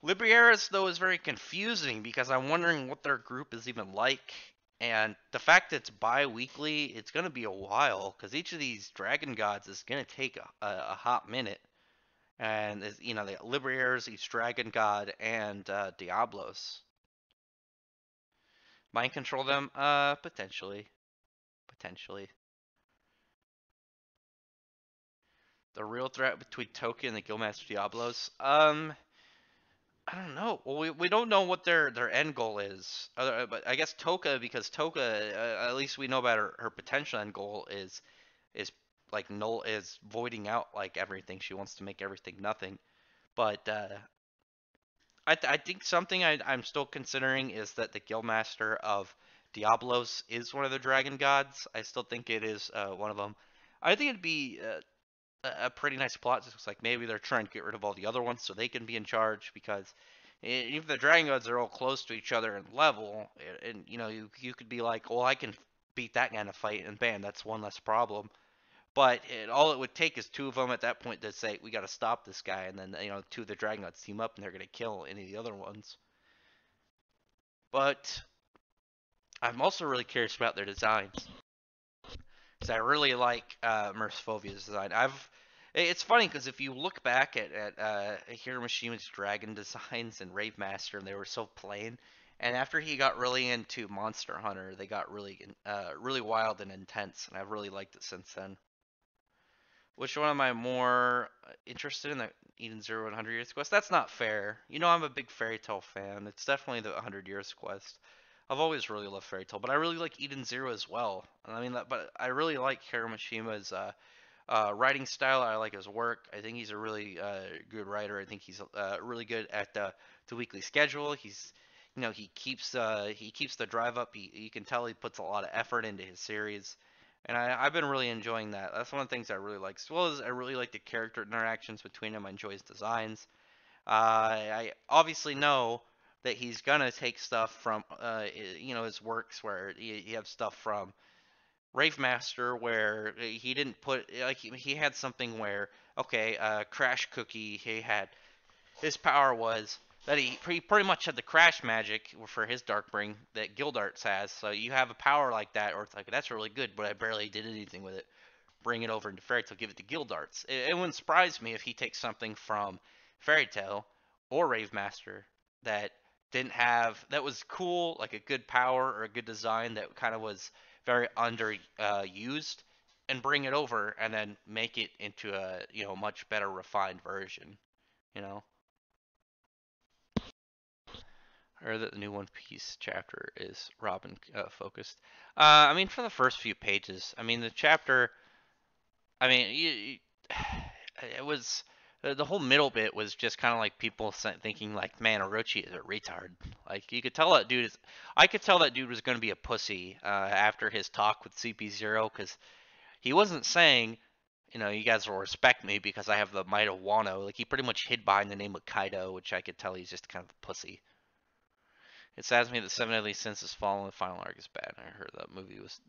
Liberaris, though, is very confusing because I'm wondering what their group is even like. And the fact that it's bi-weekly, it's going to be a while because each of these dragon gods is going to take a hot minute. And, they got Liberaris, each dragon god, and Diablos. Mind control them? Potentially. Potentially. The real threat between Toki and the Guildmaster Diablos? I don't know. Well, we don't know what their end goal is. But I guess Toka, because Toka, at least we know about her potential end goal is like null is voiding out like everything. She wants to make everything nothing. But I think something I'm still considering is that the Guildmaster of Diablos is one of the dragon gods. I still think it is one of them. I think it'd be a pretty nice plot. Just looks like maybe they're trying to get rid of all the other ones so they can be in charge because if the dragon gods are all close to each other in level, and you could be like, well, I can beat that guy in a fight, and bam, that's one less problem. But all it would take is two of them at that point to say we got to stop this guy, and then two of the dragon gods team up and they're gonna kill any of the other ones. But I'm also really curious about their designs. Because I really like Mercefovia's design. It's funny because if you look back at Hiromishima's dragon designs and Rave Master, they were so plain. And after he got really into Monster Hunter, they got really wild and intense, and I've really liked it since then. Which one am I more interested in? The Eden Zero and 100 Years Quest? That's not fair. I'm a big fairy tale fan. It's definitely the 100 Years Quest. I've always really loved fairy tale, but I really like Eden Zero as well. I mean, but I really like Hiromishima's writing style. I like his work. I think he's a really good writer. I think he's really good at the weekly schedule. He keeps the drive up. You can tell he puts a lot of effort into his series, and I've been really enjoying that. That's one of the things I really like. As well as I really like the character interactions between him. I enjoy his designs. I obviously know that he's gonna take stuff from his works where you have stuff from Rave Master where he didn't put like he had something where okay, Crash Cookie he had his power was that he pretty much had the crash magic for his Darkbring that Gildarts has. So you have a power like that, or it's like that's really good, but I barely did anything with it. Bring it over into Fairy Tail, give it to Gildarts. It wouldn't surprise me if he takes something from Fairy Tail or Rave Master that didn't have that was cool, like a good power or a good design that kind of was very under used, and bring it over and then make it into a much better refined version. You know, or that the new One Piece chapter is Robin focused. I mean, for the first few pages, I mean the chapter. I mean, it was the whole middle bit was just kind of like people thinking like, man, Orochi is a retard. Like you could tell that dude is. I could tell that dude was going to be a pussy after his talk with CP0 because he wasn't saying, you guys will respect me because I have the might of Wano. Like he pretty much hid behind the name of Kaido, which I could tell he's just kind of a pussy. It saddens me that Seven Deadly Sins has fallen. The final arc is bad. I heard that movie was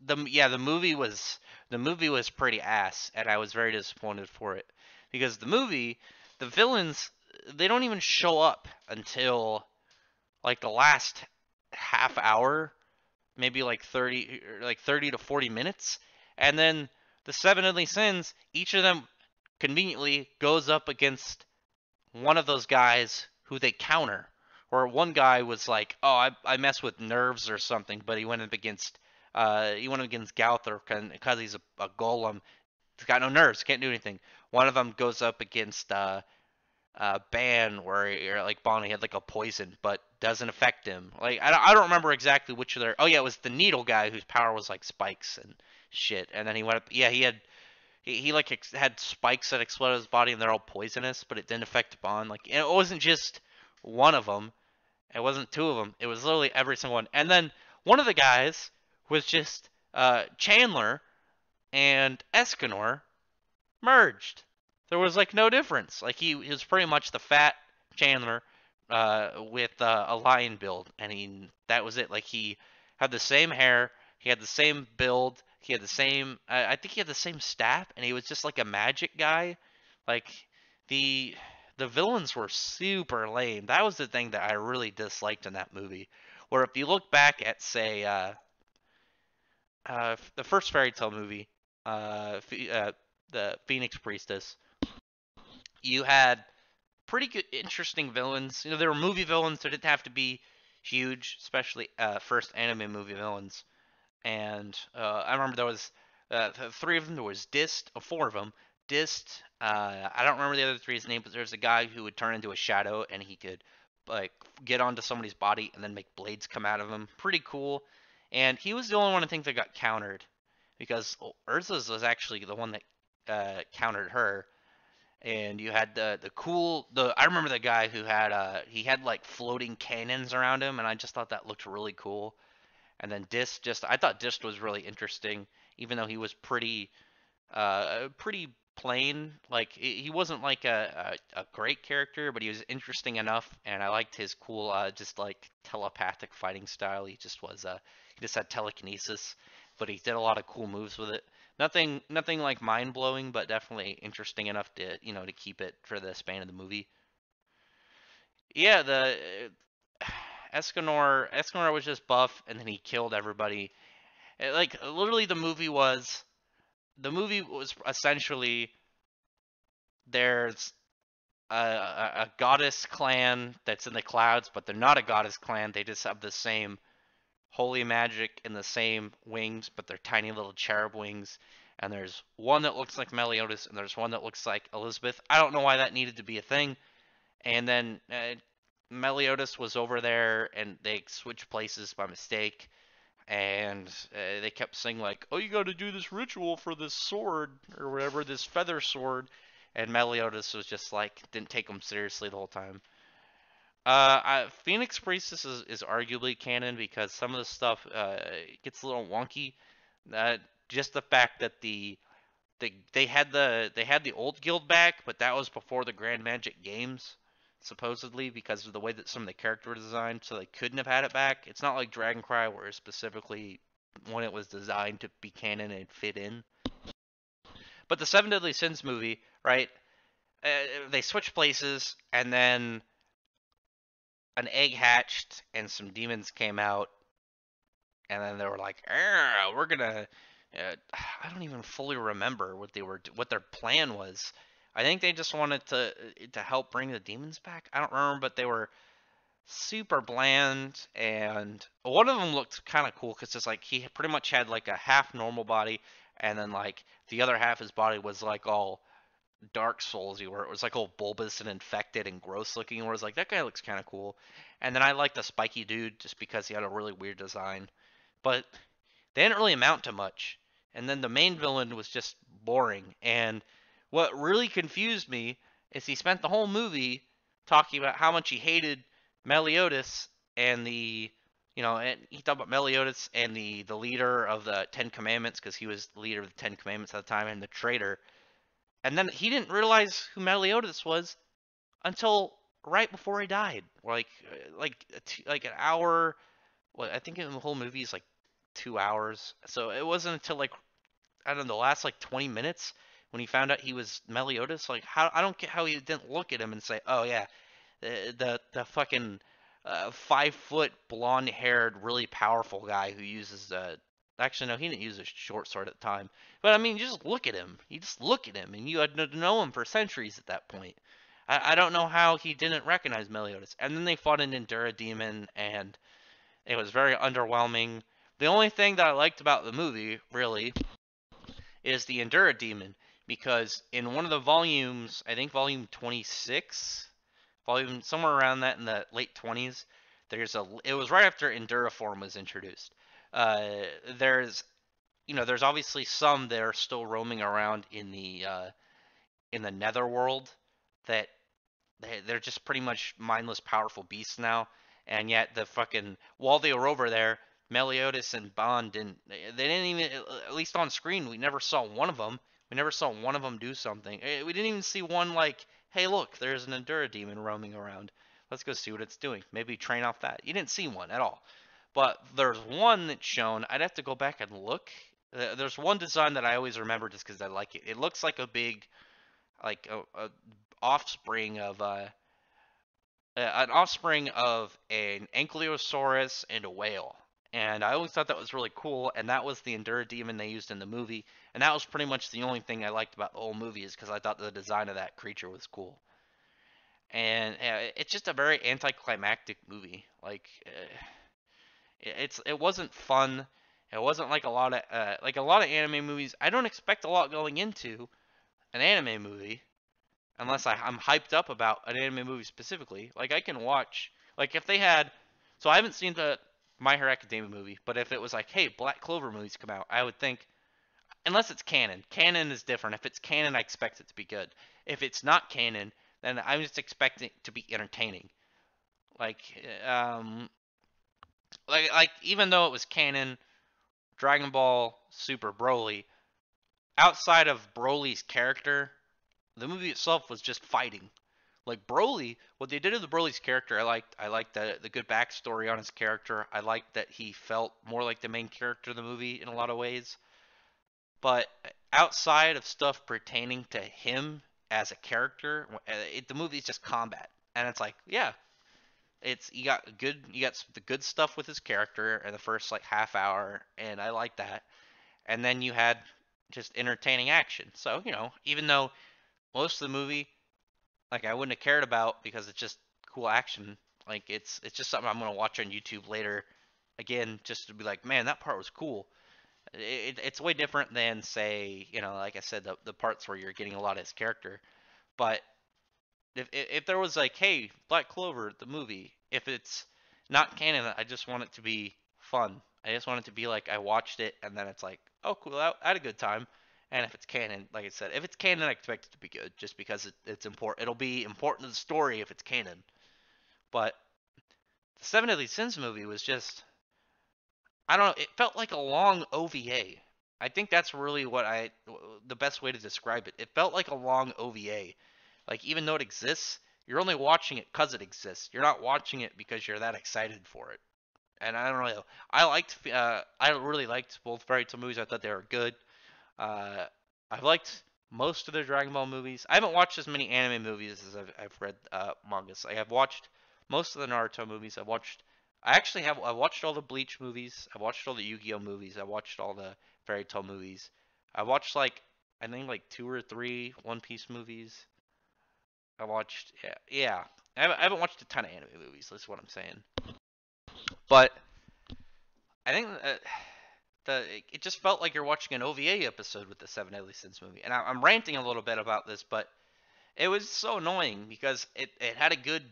the movie was pretty ass, and I was very disappointed for it because the villains, they don't even show up until like the last half hour, maybe like 30 to 40 minutes, and then the Seven Deadly Sins, each of them conveniently goes up against one of those guys who they counter. Or one guy was like, "Oh, I mess with nerves or something," but he went against Gowther because he's a golem. He's got no nerves, can't do anything. One of them goes up against Ban, where like Bonnie had like a poison, but doesn't affect him. Like I don't remember exactly which of their. Oh yeah, it was the needle guy whose power was like spikes and shit. And then he went up. Yeah, he like had spikes that exploded his body and they're all poisonous, but it didn't affect Bond. Like it wasn't just one of them. It wasn't two of them. It was literally every single one. And then one of the guys was just Chandler and Escanor merged. There was like no difference. Like he was pretty much the fat Chandler with a lion build, and that was it. Like he had the same hair, he had the same build, he had the same. I think he had the same staff, and he was just like a magic guy. Like the the villains were super lame. That was the thing that I really disliked in that movie. Where if you look back at say the first fairy tale movie, the Phoenix Priestess, you had pretty good, interesting villains. There were movie villains that didn't have to be huge, especially first anime movie villains. And I remember there was three of them. There was Dist, four of them. Dist. I don't remember the other three's name, but there's a guy who would turn into a shadow and he could like get onto somebody's body and then make blades come out of him. Pretty cool. And he was the only one I think that got countered because Urza's was actually the one that countered her. And you had the cool the I remember the guy who had he had like floating cannons around him, and I just thought that looked really cool. And then Dist, just I thought Dist was really interesting, even though he was pretty plain. Like he wasn't like a great character, but he was interesting enough, and I liked his cool just like telepathic fighting style. He just had telekinesis, but he did a lot of cool moves with it. Nothing like mind blowing, but definitely interesting enough to keep it for the span of the movie. Yeah, the Escanor was just buff, and then he killed everybody. Like literally, the movie was essentially there's a goddess clan that's in the clouds, but they're not a goddess clan. They just have the same holy magic and the same wings, but they're tiny little cherub wings. And there's one that looks like Meliodas, and there's one that looks like Elizabeth. I don't know why that needed to be a thing. And then Meliodas was over there, and they switched places by mistake. And they kept saying like, "Oh, you got to do this ritual for this sword or whatever, this feather sword." And Meliodas was just like, didn't take them seriously the whole time. Phoenix Priestess is arguably canon because some of the stuff gets a little wonky. Uh, just the fact that they had the old guild back, but that was before the Grand Magic Games, supposedly because of the way that some of the characters were designed, so they couldn't have had it back. It's not like Dragon Cry where specifically when it was designed to be canon and fit in. But the Seven Deadly Sins movie, right? They switch places, and then an egg hatched and some demons came out, and then they were like, we're gonna. I don't even fully remember what their plan was. I think they just wanted to help bring the demons back. I don't remember, but they were super bland, and one of them looked kind of cool because it's like he pretty much had like a half normal body, and then like the other half of his body was like all Dark Soulsy, where it was like all bulbous and infected and gross looking. Where it was like that guy looks kind of cool, and then I liked the spiky dude just because he had a really weird design, but they didn't really amount to much. And then the main villain was just boring. And what really confused me is he spent the whole movie talking about how much he hated Meliodas and and he talked about Meliodas and the leader of the Ten Commandments because he was the leader of the Ten Commandments at the time and the traitor. And then he didn't realize who Meliodas was until right before he died. Like an hour. Well, I think in the whole movie is like 2 hours. So it wasn't until like I don't know the last like 20 minutes when he found out he was Meliodas. Like how I don't get how he didn't look at him and say, "Oh yeah, the fucking 5 foot blonde haired really powerful guy who uses actually no he didn't use a short sword at the time, but I mean you just look at him, and you had to know him for centuries at that point. I don't know how he didn't recognize Meliodas. And then they fought an Endura demon and it was very underwhelming. The only thing that I liked about the movie, really, is the Endura Demon, because in one of the volumes, I think volume 26, volume somewhere around that in the late 20s, it was right after Endura form was introduced. Uh, there's, there's obviously some that are still roaming around in the Netherworld that they're just pretty much mindless, powerful beasts now. And yet the fucking while they were over there, Meliodas and Bond they didn't even at least on screen we never saw one of them. We never saw one of them do something. We didn't even see one like, hey, look, there's an Endura demon roaming around. Let's go see what it's doing. Maybe train off that. You didn't see one at all. But there's one that's shown. I'd have to go back and look. There's one design that I always remember just because I like it. It looks like a big, like a offspring of an offspring of an ankylosaurus and a whale. And I always thought that was really cool, and that was the Endura demon they used in the movie. And that was pretty much the only thing I liked about the whole movie is because I thought the design of that creature was cool. And it's just a very anticlimactic movie. Like it wasn't fun. It wasn't like a lot of anime movies. I don't expect a lot going into an anime movie unless I'm hyped up about an anime movie specifically. Like I can watch, like if they had, so I haven't seen the My Hero Academia movie, but if it was like, hey, Black Clover movies come out, I would think, unless it's canon. Canon is different. If it's canon, I expect it to be good. If it's not canon, then I'm just expecting it to be entertaining. Like, um, like even though it was canon, Dragon Ball Super Broly, outside of Broly's character, the movie itself was just fighting. Like Broly, what they did to the Broly's character, I liked. I liked the good backstory on his character. I liked that he felt more like the main character of the movie in a lot of ways. But outside of stuff pertaining to him as a character, the movie's just combat, and it's like, yeah, you got the good stuff with his character in the first like half hour, and I like that. And then you had just entertaining action. So even though most of the movie like I wouldn't have cared about because it's just cool action. Like it's just something I'm gonna watch on YouTube later, again, just to be like, man, that part was cool. It's way different than say, like I said, the parts where you're getting a lot of his character. But if there was like, hey, Black Clover, the movie, if it's not canon, I just want it to be fun. I just want it to be like I watched it and then it's like, oh, cool, I had a good time. And if it's canon, like I said, if it's canon, I expect it to be good, just because it's important. It'll be important to the story if it's canon. But the Seven Deadly Sins movie was just, I don't know, it felt like a long OVA. I think that's really the best way to describe it. It felt like a long OVA. Like even though it exists, you're only watching it because it exists. You're not watching it because you're that excited for it. And I don't know. I really liked both Fairy Tail movies. I thought they were good. Uh, I've liked most of the Dragon Ball movies. I haven't watched as many anime movies as I've read mangas. I've watched most of the Naruto movies I watched. I watched all the Bleach movies. I watched all the Yu-Gi-Oh movies. I watched all the Fairy Tail movies. I watched like I think like two or three One Piece movies. I watched yeah. I haven't watched a ton of anime movies. That's what I'm saying. But I think it just felt like you're watching an OVA episode with the Seven Deadly Sins movie. And I'm ranting a little bit about this, but it was so annoying because it had a good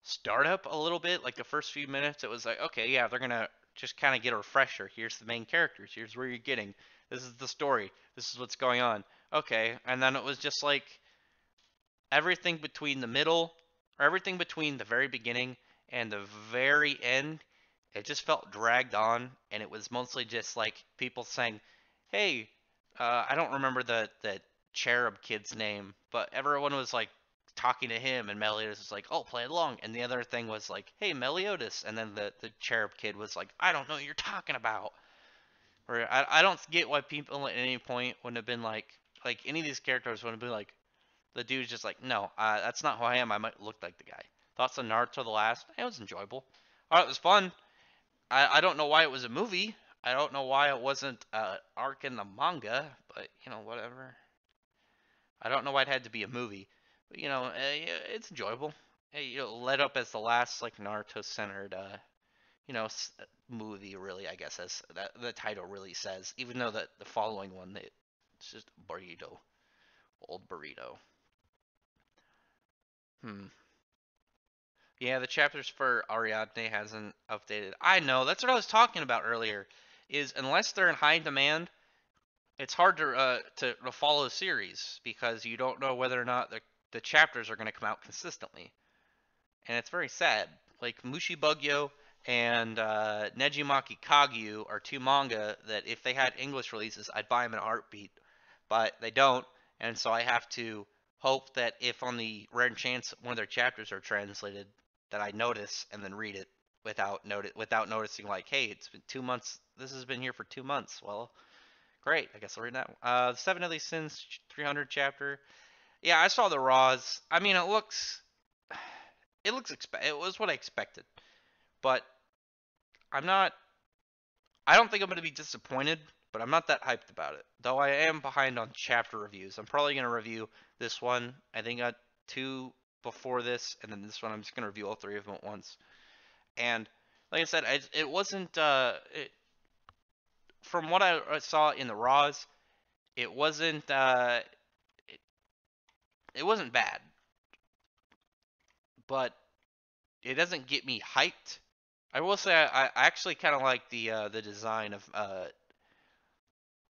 startup a little bit. Like the first few minutes, it was like, okay, yeah, they're gonna just kind of get a refresher. Here's the main characters. Here's where you're getting. This is the story. This is what's going on. Okay, and then it was just like everything between the middle, or everything between the very beginning and the very end, it just felt dragged on, and it was mostly just like people saying, "Hey, I don't remember the cherub kid's name, but everyone was like talking to him, and Meliodas was like, "Oh, play along," and the other thing was like, "Hey, Meliodas," and then the cherub kid was like, "I don't know what you're talking about." Or I don't get why people at any point wouldn't have been like any of these characters wouldn't have been like the dude's just like, no, that's not who I am. I might look like the guy. Thoughts on Naruto the Last? It was enjoyable. It was fun. I don't know why it was a movie. I don't know why it wasn't arc in the manga, but whatever. I don't know why it had to be a movie, but it's enjoyable. Led up as the last like Naruto centered movie really, I guess, as that the title really says. Even though the following one, it's just burrito, old burrito. Hmm. Yeah, the chapters for Ariadne hasn't updated. I know. That's what I was talking about earlier. Is unless they're in high demand, it's hard to follow the series because you don't know whether or not the chapters are going to come out consistently, and it's very sad. Like Mushi Bugyo and Nejimaki Kagyu are two manga that if they had English releases, I'd buy them in a heartbeat, but they don't, and so I have to hope that if on the rare chance one of their chapters are translated, that I notice and then read it without noticing like, hey, it's been 2 months. This has been here for 2 months. Well, great. I guess I'll read that. Seven Deadly Sins 300 chapter. Yeah, I saw the raws. I mean, it was what I expected, but I'm not. I don't think I'm going to be disappointed, but I'm not that hyped about it. Though I am behind on chapter reviews. I'm probably going to review this one. I think I got two before this, and then this one I'm just going to review all three of them at once. And like I said, it wasn't. From what I saw in the Raws, it wasn't. It, it wasn't bad, but it doesn't get me hyped. I will say I actually kind of like the design of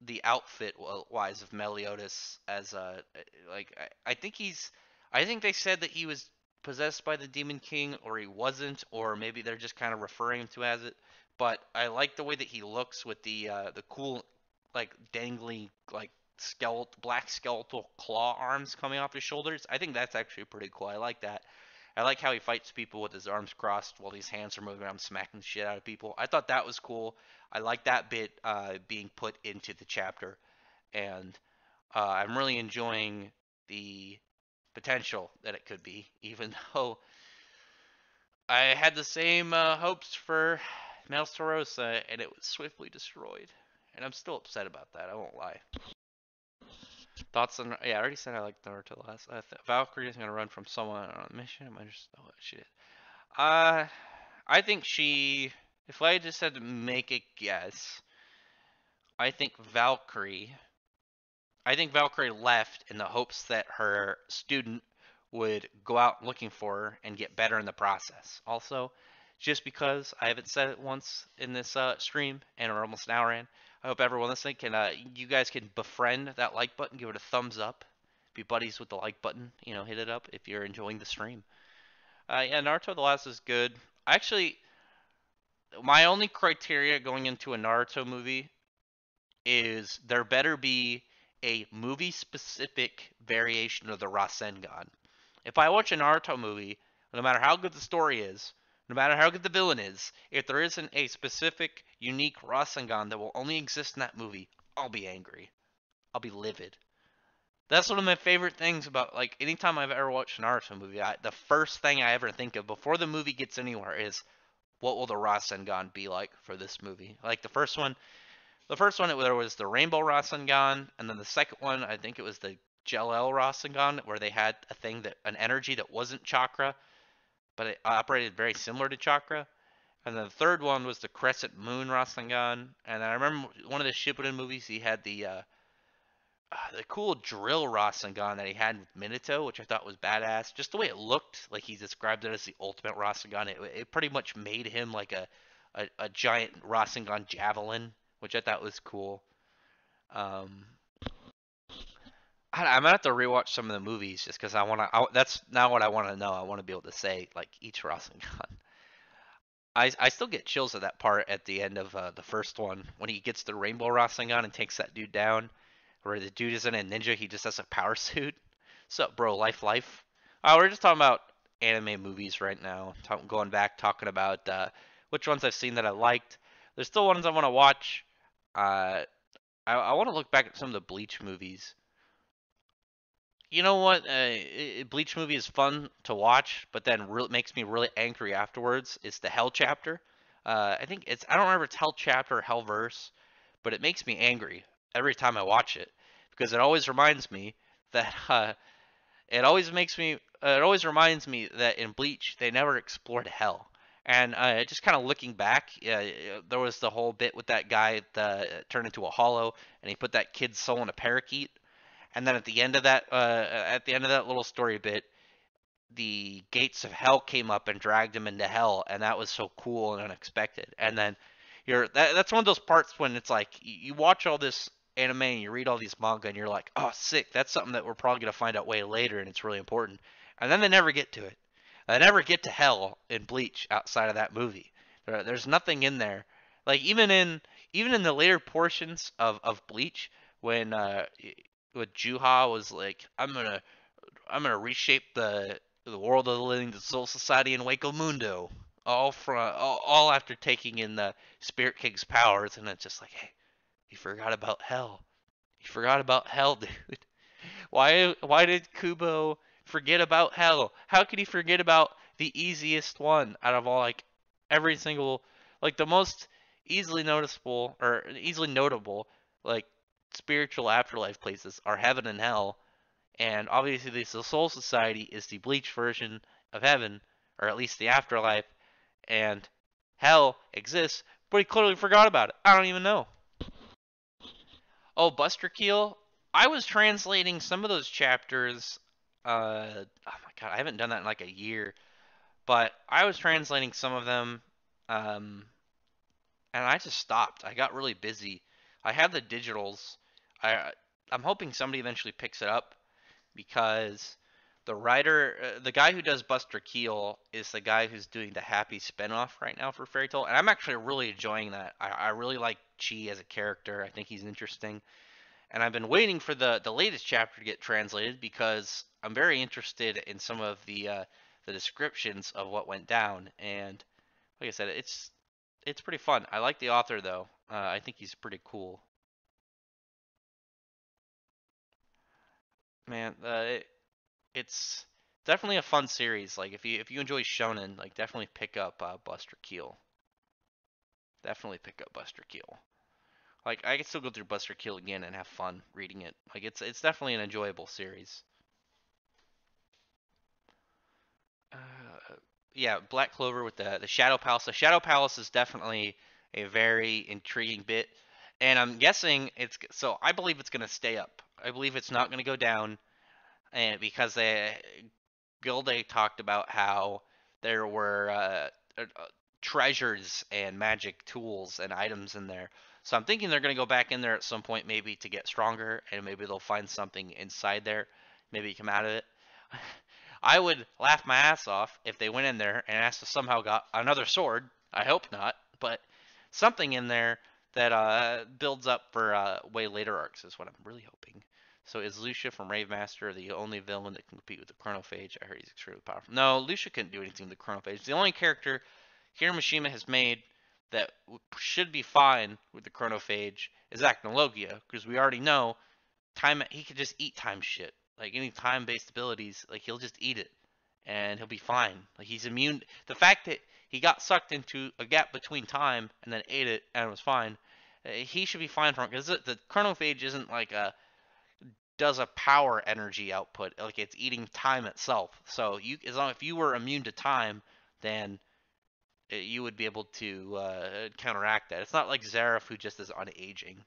the outfit wise of Meliodas as like I think I think they said that he was possessed by the Demon King or he wasn't or maybe they're just kind of referring him to as it. But I like the way that he looks with the cool like dangly like black skeletal claw arms coming off his shoulders. I think that's actually pretty cool. I like that. I like how he fights people with his arms crossed while his hands are moving around smacking the shit out of people. I thought that was cool. I like that bit being put into the chapter, and I'm really enjoying the potential that it could be, even though I had the same hopes for Maelstorosa, and it was swiftly destroyed. And I'm still upset about that, I won't lie. Thoughts on. Yeah, I already said I like Naruto last. Valkyrie is going to run from someone on a mission. I just know what she did. Uh, I think she. If I just had to make a guess, I think Valkyrie I think Valkyrie left in the hopes that her student would go out looking for her and get better in the process. Also, just because I haven't said it once in this stream and we're almost an hour in, I hope everyone listening can you guys can befriend that like button, give it a thumbs up, be buddies with the like button, hit it up if you're enjoying the stream. Yeah, Naruto the Last is good. Actually, my only criteria going into a Naruto movie is there better be a movie specific variation of the Rasengan. If I watch a Naruto movie, no matter how good the story is, no matter how good the villain is, if there isn't a specific, unique Rasengan that will only exist in that movie, I'll be angry. I'll be livid. That's one of my favorite things about like anytime I've ever watched an Naruto movie. The first thing I ever think of before the movie gets anywhere is what will the Rasengan be like for this movie? Like the first one there was the Rainbow Rasengan, and then the second one I think it was the Gel L Rasengan, where they had a thing that an energy that wasn't chakra, but it operated very similar to chakra. And then the third one was the Crescent Moon Rasengan. And I remember one of the Shippuden movies, he had the cool drill Rasengan that he had with Minato, which I thought was badass. Just the way it looked, like he described it as the ultimate Rasengan. It pretty much made him like a giant Rasengan javelin, which I thought was cool. Um, I'm gonna have to rewatch some of the movies just because I wanna. That's now what I want to know. I want to be able to say like each Rasengan. I still get chills at that part at the end of the first one when he gets the Rainbow Rasengan and takes that dude down. Where the dude isn't a ninja, he just has a power suit. What's up, bro? Life. We're just talking about anime movies right now. Going back, talking about which ones I've seen that I liked. There's still ones I want to watch. Uh, I want to look back at some of the Bleach movies. You know what? Bleach movie is fun to watch, but then makes me really angry afterwards. It's the Hell chapter. I think it's I don't remember if it's Hell chapter or Hell verse, but it makes me angry every time I watch it because it always reminds me that it always reminds me that in Bleach they never explored hell. And just kind of looking back, there was the whole bit with that guy that turned into a hollow, and he put that kid's soul in a parakeet. And then at the end of that little story bit, the gates of hell came up and dragged him into hell, and that was so cool and unexpected. And then that's one of those parts when it's like you watch all this anime and you read all these manga and you're like, oh, sick, that's something that we're probably gonna find out way later, and it's really important. And then they never get to it. They never get to hell in Bleach outside of that movie. There's nothing in there. Like even in the later portions of Bleach, when when Juha was like, I'm gonna reshape the world of the living, the Soul Society, and Waco Mundo, all after taking in the Spirit King's powers, and it's just like, hey, you forgot about hell. You forgot about hell, dude. Why did Kubo forget about hell? How could he forget about the easiest one out of all like every single like the most easily noticeable or easily notable like spiritual afterlife places are heaven and hell, and obviously the Soul Society is the Bleach version of heaven, or at least the afterlife, and hell exists, but he clearly forgot about it. I don't even know. Oh, Buster Keel. I was translating some of those chapters. Oh my god, I haven't done that in like a year, but I was translating some of them, um, and I just stopped. I got really busy. I have the digitals. I I'm hoping somebody eventually picks it up because the guy who does Buster Keel is the guy who's doing the Happy spinoff right now for Fairy Tail, and I'm actually really enjoying that. I really like Chi as a character. I think he's interesting, and I've been waiting for the latest chapter to get translated because I'm very interested in some of the descriptions of what went down. And like I said, it's pretty fun. I like the author though. I think he's pretty cool. Man, it's definitely a fun series. Like if you enjoy shonen, like definitely pick up Buster Keel. Definitely pick up Buster Keel. Like I can still go through Buster Keel again and have fun reading it. Like it's definitely an enjoyable series. Uh, yeah, Black Clover with the Shadow Palace. The Shadow Palace is definitely a very intriguing bit, and I'm guessing it's so. I believe it's gonna stay up. I believe it's not gonna go down, and because Gilday talked about how there were treasures and magic tools and items in there. So I'm thinking they're going to go back in there at some point, maybe to get stronger, and maybe they'll find something inside there, maybe come out of it. I would laugh my ass off if they went in there and asked to somehow got another sword. I hope not, but something in there that builds up for way later arcs is what I'm really hoping. So is Lucia from Rave Master the only villain that can compete with the Chronophage? I heard he's extremely powerful. No, Lucia couldn't do anything with the Chronophage. The only character Hiramashima has made that should be fine with the Chronophage is Acnologia, because we already know time. He could just eat time shit. Like any time-based abilities, like he'll just eat it, and he'll be fine. Like he's immune. The fact that he got sucked into a gap between time and then ate it and was fine, he should be fine from it because the chronophage isn't like a does a power energy output. Like it's eating time itself. So you, as long if you were immune to time, then you would be able to counteract that. It's not like Zareth who just is unaging.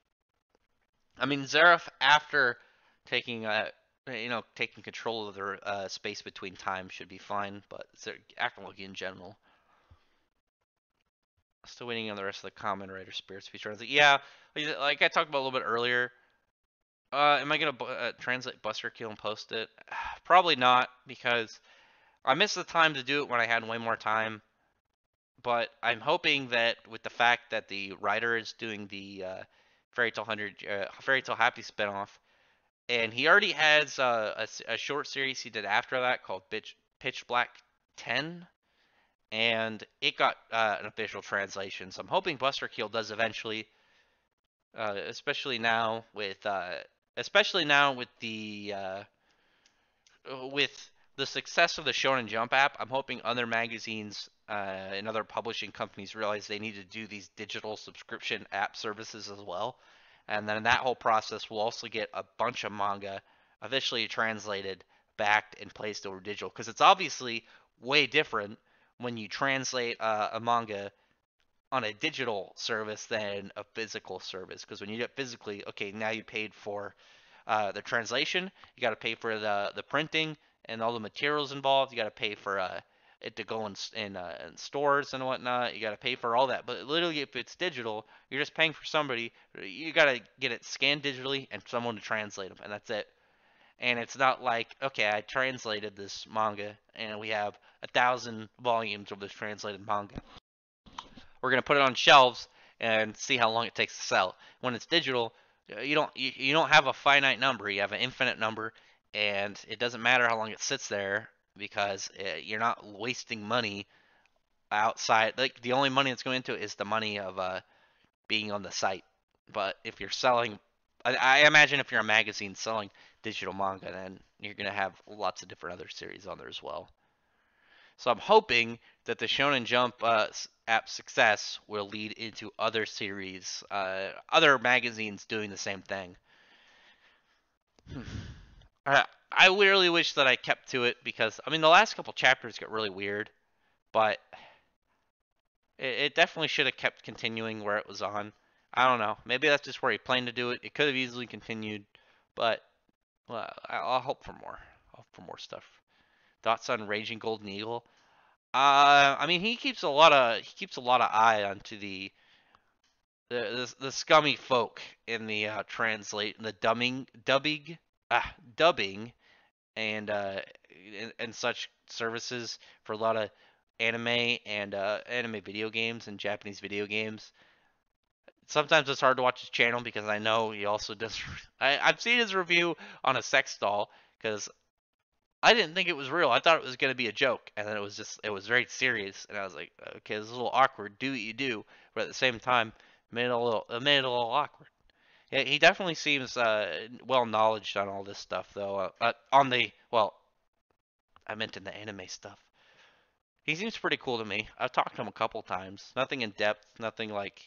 I mean, Zareth after taking taking control of their space between time should be fine, but Akalogi in general. Still waiting on the rest of the Common Rider Spirit speech runs. Yeah, like I talked about a little bit earlier. Am I gonna translate Buster Kill and post it? Probably not because I missed the time to do it when I had way more time. But I'm hoping that with the fact that the writer is doing the Fairy Tale Happy spinoff, and he already has a short series he did after that called Pitch Black 10, and it got an official translation. So I'm hoping Buster Keel does eventually, especially now with with the success of the Shonen Jump app. I'm hoping other magazines and other publishing companies realize they need to do these digital subscription app services as well. And then in that whole process, we'll also get a bunch of manga officially translated, backed, and placed over digital. Because it's obviously way different when you translate a manga on a digital service than a physical service. Because when you get physically, okay, now you paid for the translation, you got to pay for the printing and all the materials involved. You got to pay for it to go in stores and whatnot. You got to pay for all that. But literally, if it's digital, you're just paying for somebody. You got to get it scanned digitally and someone to translate them, and that's it. And it's not like, okay, I translated this manga and we have 1,000 volumes of this translated manga. We're gonna put it on shelves and see how long it takes to sell. When it's digital, you don't have a finite number. You have an infinite number, and it doesn't matter how long it sits there because you're not wasting money outside. Like the only money that's going into it is the money of being on the site. But if you're selling, I imagine if you're a magazine selling digital manga, then you're gonna have lots of different other series on there as well. So I'm hoping that the Shonen Jump app success will lead into other series, other magazines doing the same thing. I really wish that I kept to it because I mean the last couple chapters get really weird, but it definitely should have kept continuing where it was on. I don't know. Maybe that's just where he planned to do it. It could have easily continued, but well, I'll hope for more. I'll hope for more stuff. Thoughts on Raging Golden Eagle? I mean, he keeps a lot of eye onto the scummy folk in the translate the dubbing and such services for a lot of anime and anime video games and Japanese video games. Sometimes it's hard to watch his channel because I know he also does. I've seen his review on a sex doll because I didn't think it was real. I thought it was going to be a joke, and then it was very serious, and I was like, okay, this is a little awkward. Do what you do, but at the same time, it made it a little awkward. Yeah, he definitely seems well knowledged on all this stuff, though. I meant in the anime stuff. He seems pretty cool to me. I've talked to him a couple times. Nothing in depth. Nothing like,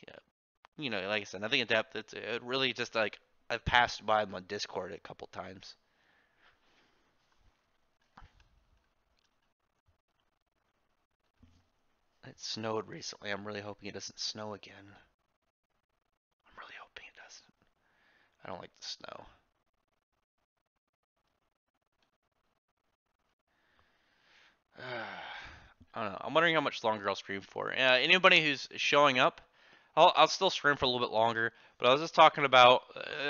like I said, nothing in depth. It really just like I've passed by him on Discord a couple times. It snowed recently. I'm really hoping it doesn't snow again. I'm really hoping it doesn't. I don't like the snow. I don't know. I'm wondering how much longer I'll stream for. Anybody who's showing up, I'll still stream for a little bit longer. But I was just talking about.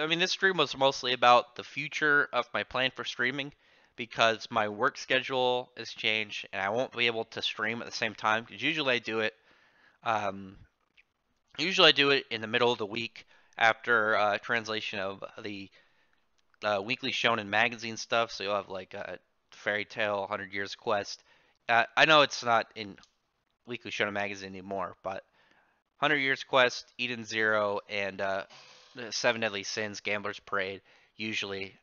I mean, this stream was mostly about the future of my plan for streaming because my work schedule has changed and I won't be able to stream at the same time. Because Um, usually I do it in the middle of the week after translation of the weekly Shonen magazine stuff. So you'll have like Fairy Tale, 100 Years Quest. I know it's not in weekly Shonen magazine anymore, but 100 Years Quest, Eden Zero, and Seven Deadly Sins, Gambler's Parade. usually,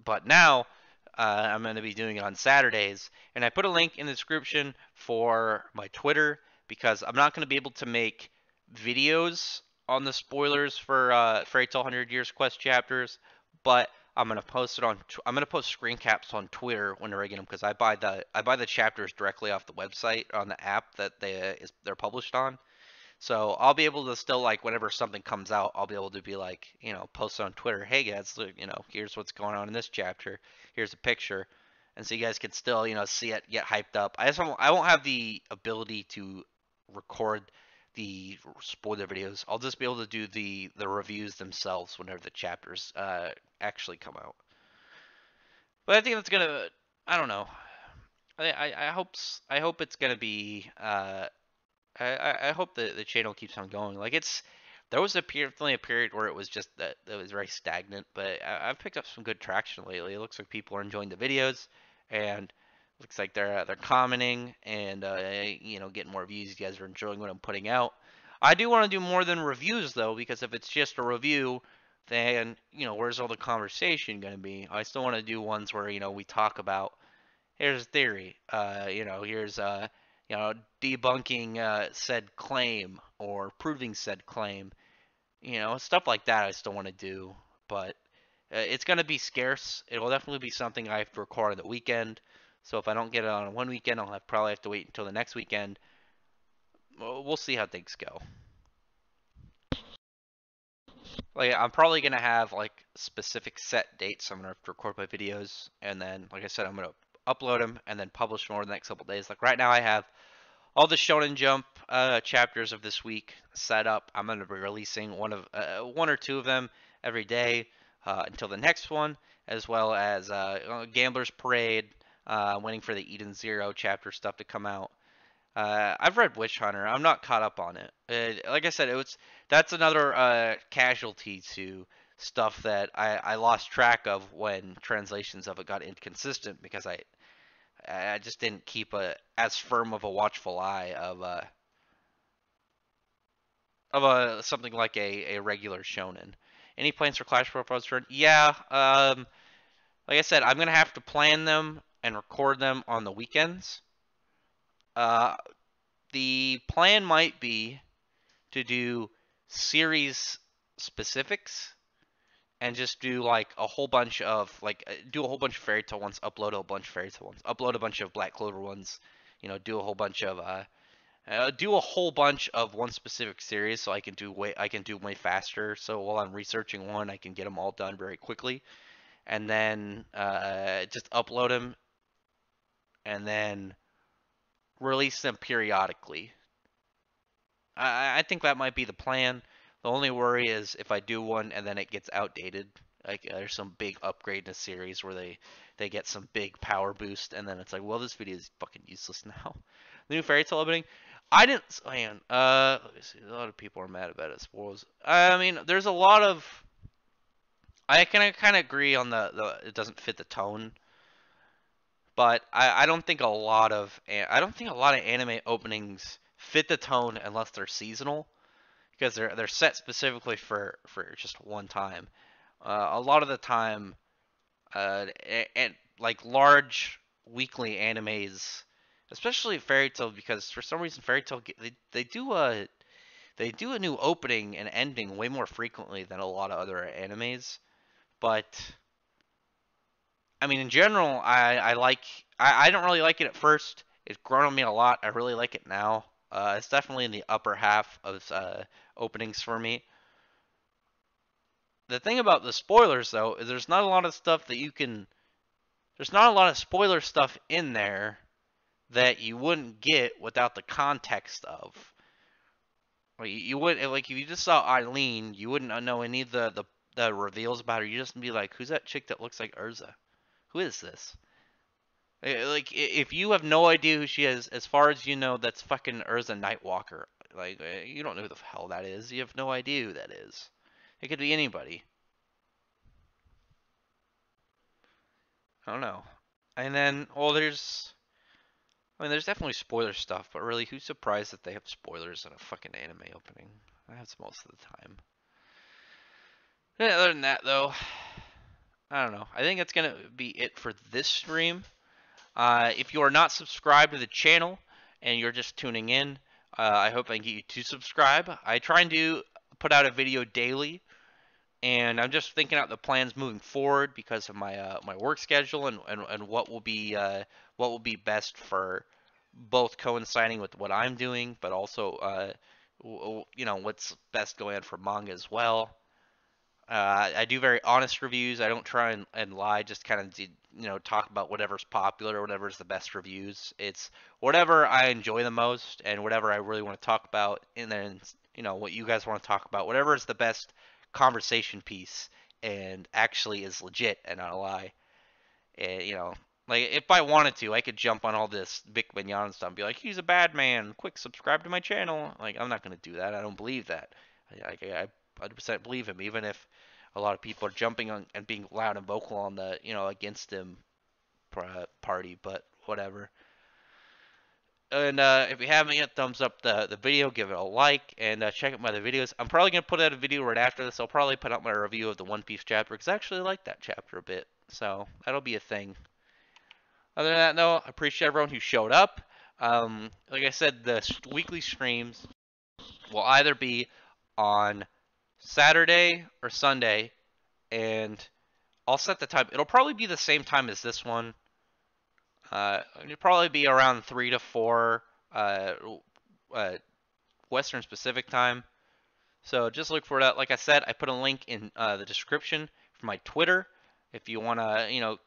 but now I'm going to be doing it on Saturdays. And I put a link in the description for my Twitter because I'm not going to be able to make videos on the spoilers for Fairy Tail 100 Years Quest chapters, but I'm gonna post it on. I'm gonna post screen caps on Twitter whenever I get them because I buy the chapters directly off the website on the app that they're published on. So I'll be able to still like whenever something comes out, I'll be able to be like, post on Twitter, hey guys, look, here's what's going on in this chapter. Here's a picture, and so you guys can still, see it, get hyped up. I won't have the ability to record the spoiler videos. I'll just be able to do the reviews themselves whenever the chapters actually come out. But I think that's gonna, I don't know. I hope it's gonna be I hope the channel keeps on going. Like there was definitely a period where it was just that it was very stagnant, but I've picked up some good traction lately. It looks like people are enjoying the videos, and looks like they're commenting and getting more views. You guys are enjoying what I'm putting out. I do want to do more than reviews though, because if it's just a review, then where's all the conversation going to be? I still want to do ones where we talk about here's a theory. Here's you know, debunking said claim or proving said claim. Stuff like that I still want to do, but it's gonna be scarce. It will definitely be something I have to record on the weekend. So if I don't get it on one weekend, probably have to wait until the next weekend. We'll see how things go. Like I'm probably gonna have like specific set dates I'm gonna have to record my videos, and then like I said, I'm gonna upload them and then publish them over the next couple days. Like right now, I have all the Shonen Jump chapters of this week set up. I'm gonna be releasing one or two of them every day until the next one, as well as Gambler's Parade. Waiting for the Eden Zero chapter stuff to come out. I've read Witch Hunter. I'm not caught up on it. Like I said, that's another casualty to stuff that I lost track of when translations of it got inconsistent because I just didn't keep as firm of a watchful eye of something like a regular shonen. Any plans for Clash Profiles turn? Yeah. Like I said, I'm gonna have to plan them and record them on the weekends. Uh, the plan might be to do series specifics and just do like a whole bunch of do a whole bunch of fairy tale ones, upload a bunch of fairy tale ones, upload a bunch of Black Clover ones, do a whole bunch of one specific series so I can do way faster. So while I'm researching one, I can get them all done very quickly, and then just upload them and then release them periodically. I think that might be the plan. The only worry is if I do one and then it gets outdated. Like there's some big upgrade in a series where they get some big power boost, and then it's like, well, this video is fucking useless now. The new fairy tale opening, I didn't. Man, let me see. A lot of people are mad about it. Spoils. I mean, there's a lot of. I can kind of agree on the it doesn't fit the tone, but I don't think a lot of anime openings fit the tone unless they're seasonal because they're set specifically for just one time. A lot of the time, and like large weekly animes, especially Fairy Tail, because for some reason Fairy Tail they do a new opening and ending way more frequently than a lot of other animes. But I mean, in general, I don't really like it at first. It's grown on me a lot. I really like it now. It's definitely in the upper half of openings for me. The thing about the spoilers though is there's not a lot of stuff that you can there's not a lot of spoiler stuff in there that you wouldn't get without the context of. Like you would like if you just saw Eileen, you wouldn't know any of the reveals about her. You just be like, who's that chick that looks like Urza? Who is this? Like if you have no idea who she is, as far as you know, that's fucking Urza Nightwalker. Like you don't know who the hell that is. You have no idea who that is. It could be anybody. I don't know. And then, well, there's definitely spoiler stuff, but really, who's surprised that they have spoilers in a fucking anime opening? That's most of the time. Yeah, other than that, though, I don't know. I think that's gonna be it for this stream. If you are not subscribed to the channel and you're just tuning in, I hope I can get you to subscribe. I try and put out a video daily, and I'm just thinking out the plans moving forward because of my work schedule and what will be best for both coinciding with what I'm doing, but also what's best going on for manga as well. I do very honest reviews. I don't try and lie. Just kind of talk about whatever's popular, whatever's the best reviews. It's whatever I enjoy the most and whatever I really want to talk about, and then what you guys want to talk about. Whatever is the best conversation piece and actually is legit and not a lie. And, like if I wanted to, I could jump on all this Vic Mignon stuff and be like, he's a bad man. Quick, subscribe to my channel. Like I'm not gonna do that. I don't believe that. I 100% believe him, even if a lot of people are jumping on and being loud and vocal on the against him party. But whatever. And if you haven't yet, thumbs up the video, give it a like, and check out my other videos. I'm probably going to put out a video right after this. I'll probably put out my review of the One Piece chapter, because I actually like that chapter a bit. So that'll be a thing. Other than that, though, I appreciate everyone who showed up. Like I said, the weekly streams will either be on Saturday or Sunday, and I'll set the time. It'll probably be the same time as this one. It'll probably be around 3 to 4 uh, uh, Western Pacific time. So just look for that. Like I said, I put a link in the description for my Twitter if you want to,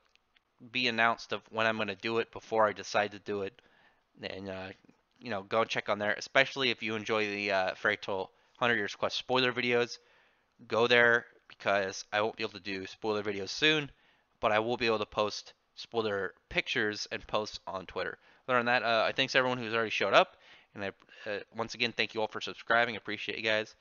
be announced of when I'm going to do it before I decide to do it. And, go check on there, especially if you enjoy the Fairy Tail 100 Years Quest spoiler videos. Go there because I won't be able to do spoiler videos soon, but I will be able to post spoiler pictures and posts on Twitter. Other than that, I thanks everyone who's already showed up, and I once again thank you all for subscribing. I appreciate you guys.